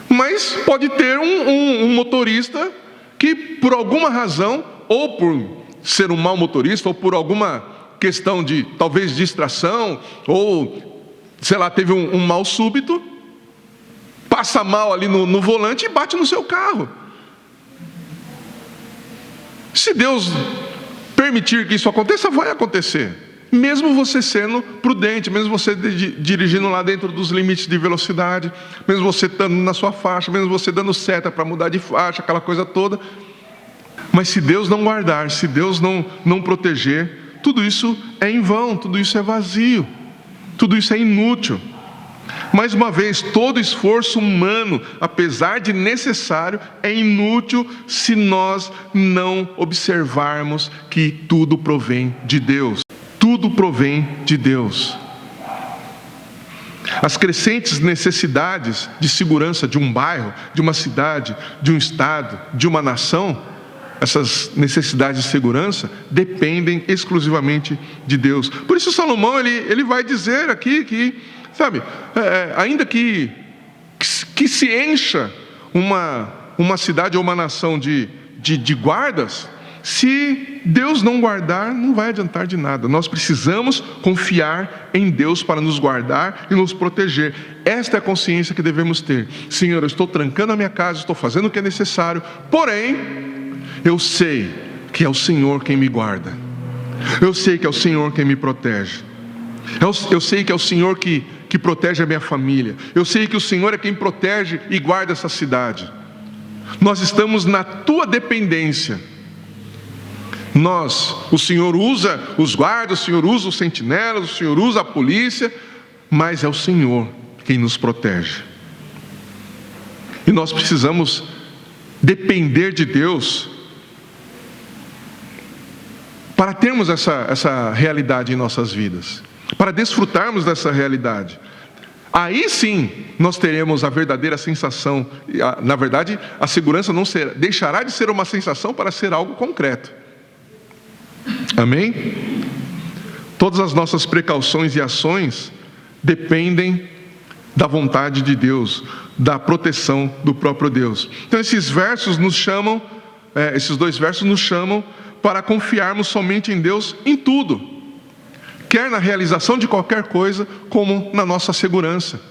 Speaker 1: Mas pode ter um motorista que, por alguma razão, ou por ser um mau motorista, ou por alguma questão de, talvez, distração, ou, sei lá, teve um mal súbito, passa mal ali no volante e bate no seu carro. Se Deus permitir que isso aconteça, vai acontecer. Mesmo você sendo prudente, mesmo você dirigindo lá dentro dos limites de velocidade, mesmo você estando na sua faixa, mesmo você dando seta para mudar de faixa, aquela coisa toda. Mas se Deus não guardar, se Deus não proteger, tudo isso é em vão, tudo isso é vazio, tudo isso é inútil. Mais uma vez, todo esforço humano, apesar de necessário, é inútil se nós não observarmos que tudo provém de Deus. Tudo provém de Deus. As crescentes necessidades de segurança de um bairro, de uma cidade, de um estado, de uma nação, essas necessidades de segurança dependem exclusivamente de Deus. Por isso Salomão ele vai dizer aqui que, sabe, ainda que se encha uma cidade ou uma nação de guardas, se Deus não guardar, não vai adiantar de nada. Nós precisamos confiar em Deus para nos guardar e nos proteger. Esta é a consciência que devemos ter. Senhor, eu estou trancando a minha casa, estou fazendo o que é necessário, porém, eu sei que é o Senhor quem me guarda. Eu sei que é o Senhor quem me protege. Eu sei que é o Senhor que protege a minha família. Eu sei que o Senhor é quem protege e guarda essa cidade. Nós estamos na tua dependência. O Senhor usa os guardas, o Senhor usa os sentinelas, o Senhor usa a polícia, mas é o Senhor quem nos protege. E nós precisamos depender de Deus para termos essa realidade em nossas vidas, para desfrutarmos dessa realidade. Aí sim nós teremos a verdadeira sensação. Na verdade, a segurança deixará de ser uma sensação para ser algo concreto. Amém? Todas as nossas precauções e ações dependem da vontade de Deus, da proteção do próprio Deus. Então esses dois versos nos chamam para confiarmos somente em Deus em tudo, quer na realização de qualquer coisa, como na nossa segurança.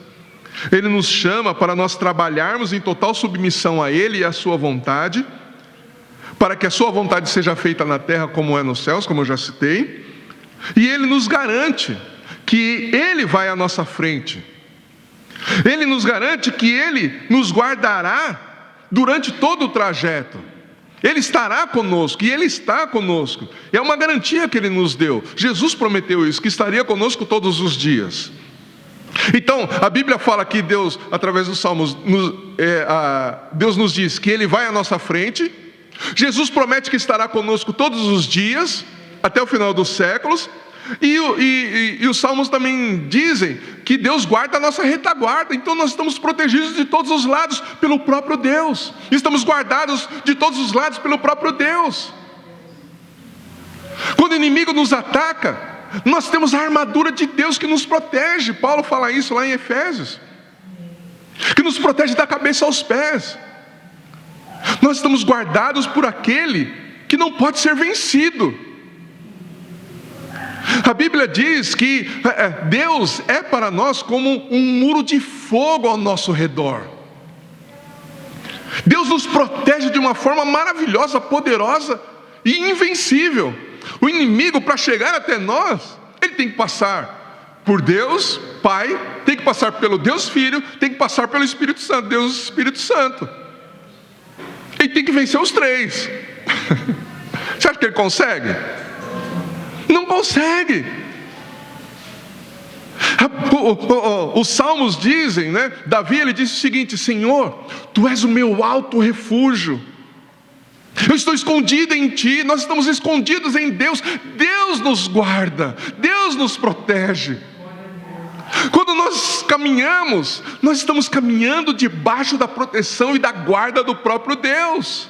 Speaker 1: Ele nos chama para nós trabalharmos em total submissão a Ele e à sua vontade, para que a sua vontade seja feita na terra como é nos céus, como eu já citei. E Ele nos garante que Ele vai à nossa frente. Ele nos garante que Ele nos guardará durante todo o trajeto. Ele estará conosco, e Ele está conosco. É uma garantia que Ele nos deu. Jesus prometeu isso, que estaria conosco todos os dias. Então, a Bíblia fala que Deus, através dos Salmos, Deus nos diz que Ele vai à nossa frente. Jesus promete que estará conosco todos os dias, até o final dos séculos. E os Salmos também dizem que Deus guarda a nossa retaguarda. Então nós estamos protegidos de todos os lados pelo próprio Deus. Estamos guardados de todos os lados pelo próprio Deus. Quando o inimigo nos ataca, nós temos a armadura de Deus que nos protege. Paulo fala isso lá em Efésios, que nos protege da cabeça aos pés. Nós estamos guardados por aquele que não pode ser vencido. A Bíblia diz que Deus é para nós como um muro de fogo ao nosso redor. Deus nos protege de uma forma maravilhosa, poderosa e invencível. O inimigo, para chegar até nós, ele tem que passar por Deus Pai, tem que passar pelo Deus Filho, tem que passar pelo Espírito Santo, Deus Espírito Santo. Ele tem que vencer os três. Você acha que ele consegue? Não consegue. Os Salmos dizem, né? Davi, ele disse o seguinte: Senhor, Tu és o meu alto refúgio, eu estou escondido em Ti. Nós estamos escondidos em Deus. Deus nos guarda, Deus nos protege. Quando nós caminhamos, nós estamos caminhando debaixo da proteção e da guarda do próprio Deus.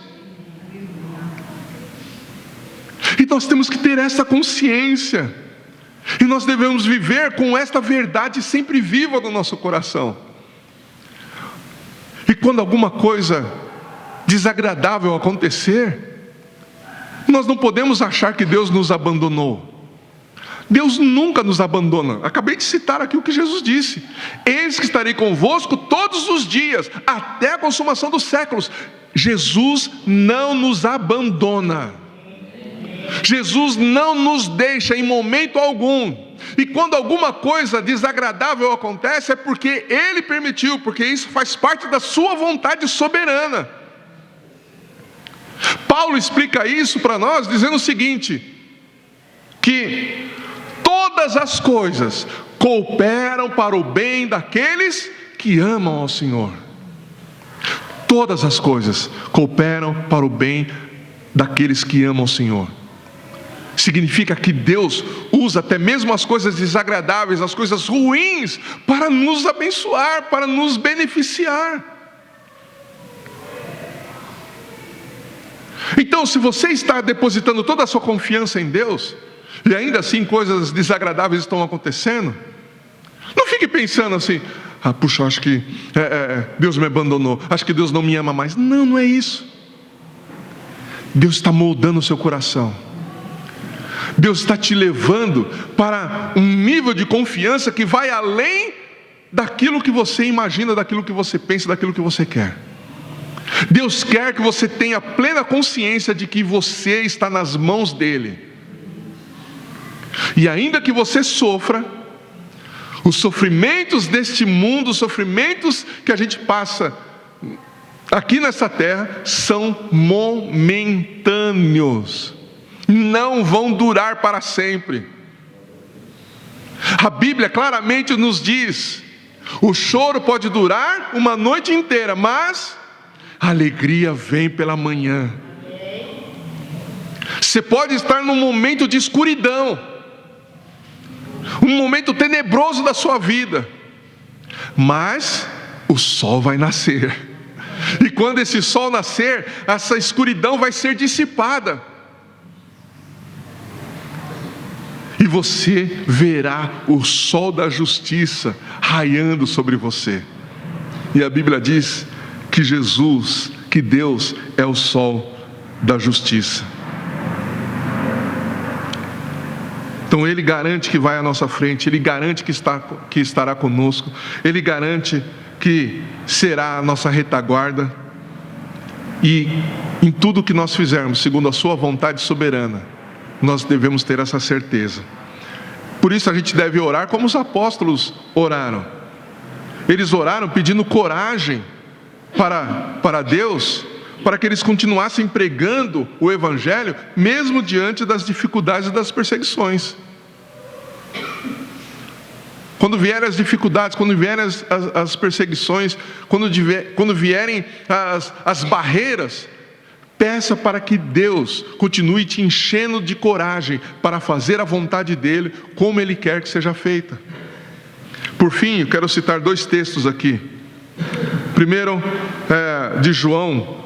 Speaker 1: E nós temos que ter essa consciência, e nós devemos viver com esta verdade sempre viva no nosso coração. E quando alguma coisa desagradável acontecer, nós não podemos achar que Deus nos abandonou. Deus nunca nos abandona. Acabei de citar aqui o que Jesus disse: eis que estarei convosco todos os dias, até a consumação dos séculos. Jesus não nos abandona. Jesus não nos deixa em momento algum. E quando alguma coisa desagradável acontece, é porque Ele permitiu, porque isso faz parte da sua vontade soberana. Paulo explica isso para nós dizendo o seguinte: que todas as coisas cooperam para o bem daqueles que amam ao Senhor. Todas as coisas cooperam para o bem daqueles que amam ao Senhor. Significa que Deus usa até mesmo as coisas desagradáveis, as coisas ruins, para nos abençoar, para nos beneficiar. Então, se você está depositando toda a sua confiança em Deus, e ainda assim coisas desagradáveis estão acontecendo, não fique pensando assim: puxa, acho que Deus me abandonou, acho que Deus não me ama mais. Não, não é isso. Deus está moldando o seu coração. Deus está te levando para um nível de confiança que vai além daquilo que você imagina, daquilo que você pensa, daquilo que você quer. Deus quer que você tenha plena consciência de que você está nas mãos dEle. E ainda que você sofra, os sofrimentos deste mundo, os sofrimentos que a gente passa aqui nessa terra, são momentâneos. Não vão durar para sempre. A Bíblia claramente nos diz: o choro pode durar uma noite inteira, mas a alegria vem pela manhã. Você pode estar num momento de escuridão, um momento tenebroso da sua vida, mas o sol vai nascer. E quando esse sol nascer, essa escuridão vai ser dissipada. E você verá o sol da justiça raiando sobre você. E a Bíblia diz que Jesus, que Deus é o sol da justiça. Então Ele garante que vai à nossa frente, Ele garante que estará conosco, Ele garante que será a nossa retaguarda. E em tudo que nós fizermos, segundo a sua vontade soberana, nós devemos ter essa certeza. Por isso a gente deve orar como os apóstolos oraram. Eles oraram pedindo coragem para Deus, para que eles continuassem pregando o Evangelho, mesmo diante das dificuldades e das perseguições. Quando vierem as dificuldades, quando vierem as perseguições, quando vierem as barreiras, peça para que Deus continue te enchendo de coragem para fazer a vontade dEle, como Ele quer que seja feita. Por fim, eu quero citar 2 textos aqui. Primeiro, de João,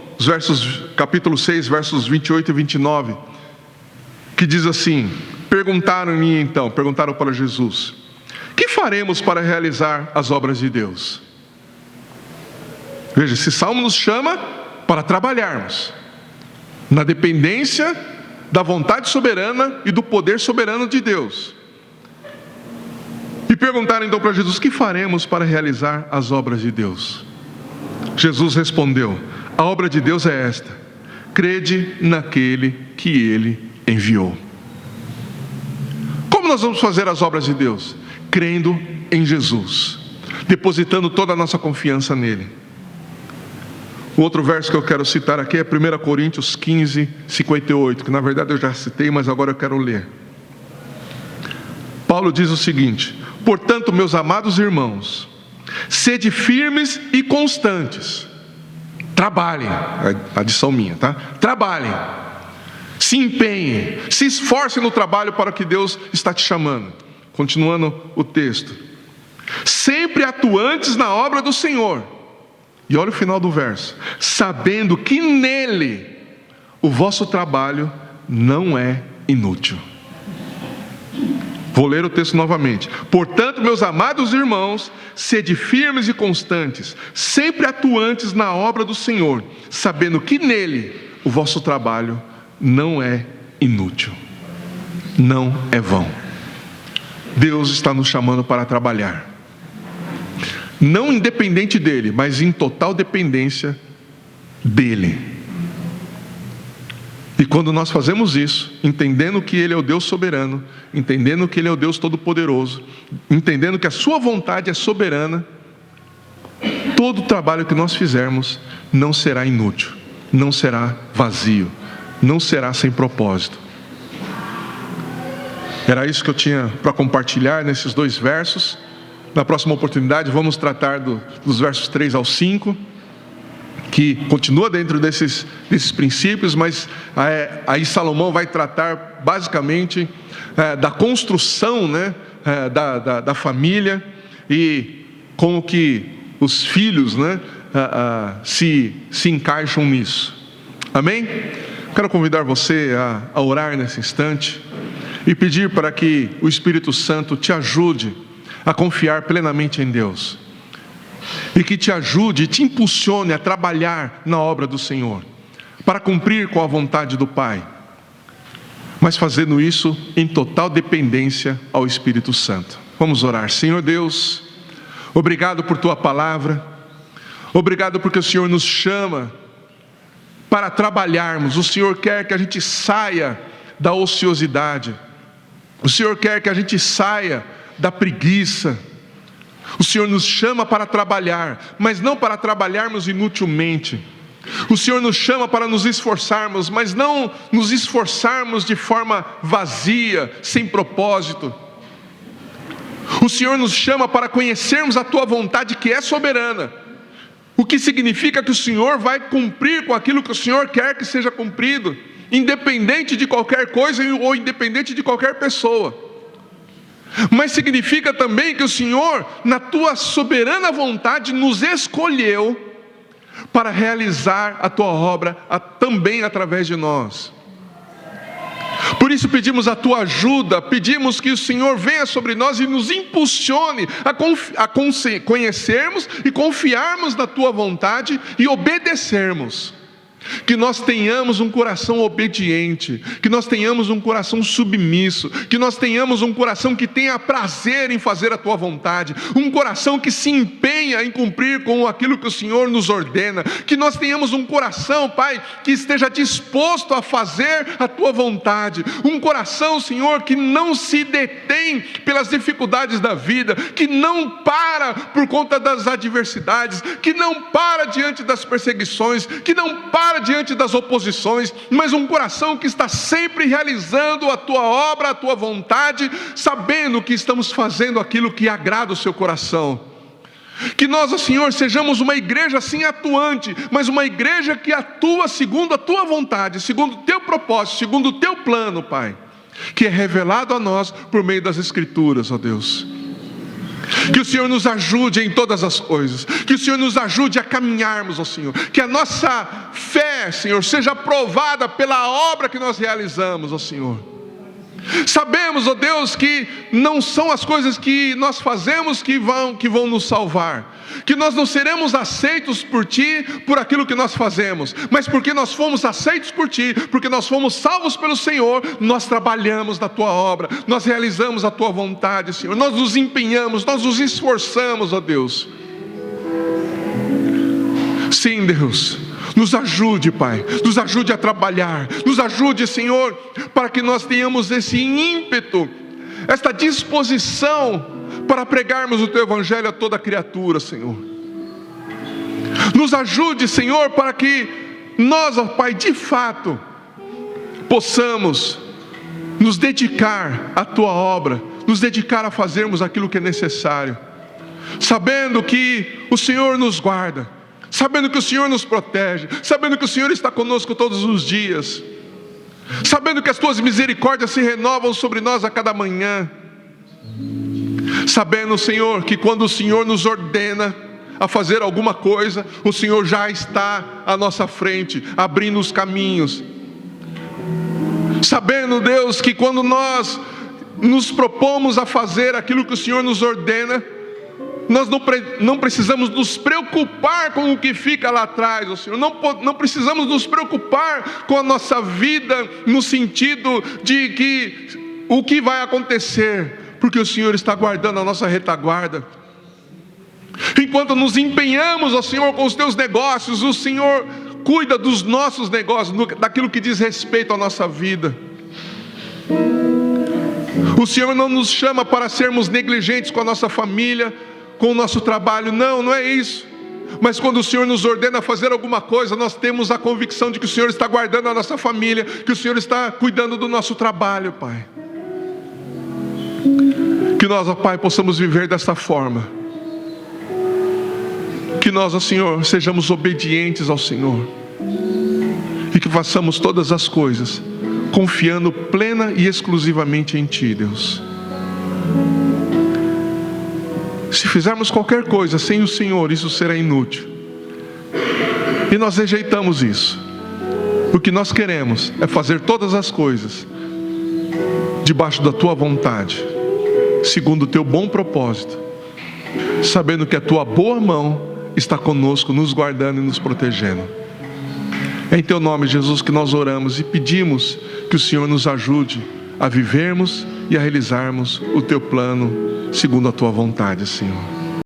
Speaker 1: capítulo 6, versos 28 e 29, que diz assim: perguntaram-lhe então, perguntaram para Jesus: que faremos para realizar as obras de Deus? Veja, esse salmo nos chama para trabalharmos na dependência da vontade soberana e do poder soberano de Deus. E perguntaram então para Jesus: que faremos para realizar as obras de Deus? Jesus respondeu: a obra de Deus é esta: crede naquele que Ele enviou. Como nós vamos fazer as obras de Deus? Crendo em Jesus, depositando toda a nossa confiança nele. O outro verso que eu quero citar aqui é 1 Coríntios 15, 58, que na verdade eu já citei, mas agora eu quero ler. Paulo diz o seguinte: portanto, meus amados irmãos, sede firmes e constantes. Trabalhem, adição minha, tá? Trabalhem, se empenhem, se esforcem no trabalho para o que Deus está te chamando. Continuando o texto: sempre atuantes na obra do Senhor. E olha o final do verso: sabendo que nele o vosso trabalho não é inútil. Vou ler o texto novamente. Portanto, meus amados irmãos, sede firmes e constantes, sempre atuantes na obra do Senhor, sabendo que nele o vosso trabalho não é inútil, não é vão. Deus está nos chamando para trabalhar, não independente dele, mas em total dependência dele. E quando nós fazemos isso, entendendo que Ele é o Deus soberano, entendendo que Ele é o Deus todo-poderoso, entendendo que a sua vontade é soberana, todo o trabalho que nós fizermos não será inútil, não será vazio, não será sem propósito. Era isso que eu tinha para compartilhar nesses 2 versos. Na próxima oportunidade vamos tratar dos versos 3 ao 5, que continua dentro desses princípios, mas aí Salomão vai tratar basicamente da construção, né, da família, e como que os filhos, né, se encaixam nisso. Amém? Quero convidar você a orar nesse instante e pedir para que o Espírito Santo te ajude a confiar plenamente em Deus, e que te ajude e te impulsione a trabalhar na obra do Senhor, para cumprir com a vontade do Pai, mas fazendo isso em total dependência ao Espírito Santo. Vamos orar. Senhor Deus, obrigado por Tua palavra, obrigado porque o Senhor nos chama para trabalharmos. O Senhor quer que a gente saia da ociosidade, o Senhor quer que a gente saia da preguiça. O Senhor nos chama para trabalhar, mas não para trabalharmos inutilmente. O Senhor nos chama para nos esforçarmos, mas não nos esforçarmos de forma vazia, sem propósito. O Senhor nos chama para conhecermos a Tua vontade, que é soberana, o que significa que o Senhor vai cumprir com aquilo que o Senhor quer que seja cumprido, independente de qualquer coisa ou independente de qualquer pessoa. Mas significa também que o Senhor, na Tua soberana vontade, nos escolheu para realizar a Tua obra também através de nós. Por isso pedimos a Tua ajuda, pedimos que o Senhor venha sobre nós e nos impulsione a conhecermos e confiarmos na Tua vontade e obedecermos. Que nós tenhamos um coração obediente, que nós tenhamos um coração submisso, que nós tenhamos um coração que tenha prazer em fazer a Tua vontade, um coração que se empenha em cumprir com aquilo que o Senhor nos ordena, que nós tenhamos um coração, Pai, que esteja disposto a fazer a Tua vontade, um coração, Senhor, que não se detém pelas dificuldades da vida, que não para por conta das adversidades, que não para diante das perseguições, que não para diante das oposições, mas um coração que está sempre realizando a Tua obra, a Tua vontade, sabendo que estamos fazendo aquilo que agrada o Seu coração. Que nós, ó Senhor, sejamos uma igreja assim atuante, mas uma igreja que atua segundo a Tua vontade, segundo o Teu propósito, segundo o Teu plano, Pai, que é revelado a nós por meio das Escrituras, ó Deus. Que o Senhor nos ajude em todas as coisas, que o Senhor nos ajude a caminharmos, ó Senhor, que a nossa fé, Senhor, seja provada pela obra que nós realizamos, ó Senhor. Sabemos, ó Deus, que não são as coisas que nós fazemos que vão nos salvar, que nós não seremos aceitos por Ti por aquilo que nós fazemos, mas porque nós fomos aceitos por Ti, porque nós fomos salvos pelo Senhor, nós trabalhamos na Tua obra, nós realizamos a Tua vontade, Senhor, nós nos empenhamos, nós nos esforçamos, ó Deus. Sim, Deus, nos ajude, Pai, nos ajude a trabalhar, nos ajude, Senhor, para que nós tenhamos esse ímpeto, esta disposição para pregarmos o Teu Evangelho a toda criatura, Senhor. Nos ajude, Senhor, para que nós, ó Pai, de fato, possamos nos dedicar à Tua obra, nos dedicar a fazermos aquilo que é necessário, sabendo que o Senhor nos guarda, sabendo que o Senhor nos protege, sabendo que o Senhor está conosco todos os dias, sabendo que as Tuas misericórdias se renovam sobre nós a cada manhã, sabendo, Senhor, que quando o Senhor nos ordena a fazer alguma coisa, o Senhor já está à nossa frente, abrindo os caminhos, sabendo, Deus, que quando nós nos propomos a fazer aquilo que o Senhor nos ordena, nós não precisamos nos preocupar com o que fica lá atrás, ó Senhor. Não precisamos nos preocupar com a nossa vida, no sentido de que o que vai acontecer, porque o Senhor está guardando a nossa retaguarda. Enquanto nos empenhamos, ó Senhor, com os Teus negócios, o Senhor cuida dos nossos negócios, daquilo que diz respeito à nossa vida. O Senhor não nos chama para sermos negligentes com a nossa família, com o nosso trabalho, não é isso. Mas quando o Senhor nos ordena fazer alguma coisa, nós temos a convicção de que o Senhor está guardando a nossa família, que o Senhor está cuidando do nosso trabalho, Pai. Que nós, ó Pai, possamos viver desta forma. Que nós, ó Senhor, sejamos obedientes ao Senhor. E que façamos todas as coisas confiando plena e exclusivamente em Ti, Deus. Se fizermos qualquer coisa sem o Senhor, isso será inútil. E nós rejeitamos isso. O que nós queremos é fazer todas as coisas debaixo da Tua vontade, segundo o Teu bom propósito, sabendo que a Tua boa mão está conosco, nos guardando e nos protegendo. É em Teu nome, Jesus, que nós oramos e pedimos que o Senhor nos ajude a vivermos e a realizarmos o Teu plano segundo a Tua vontade, Senhor.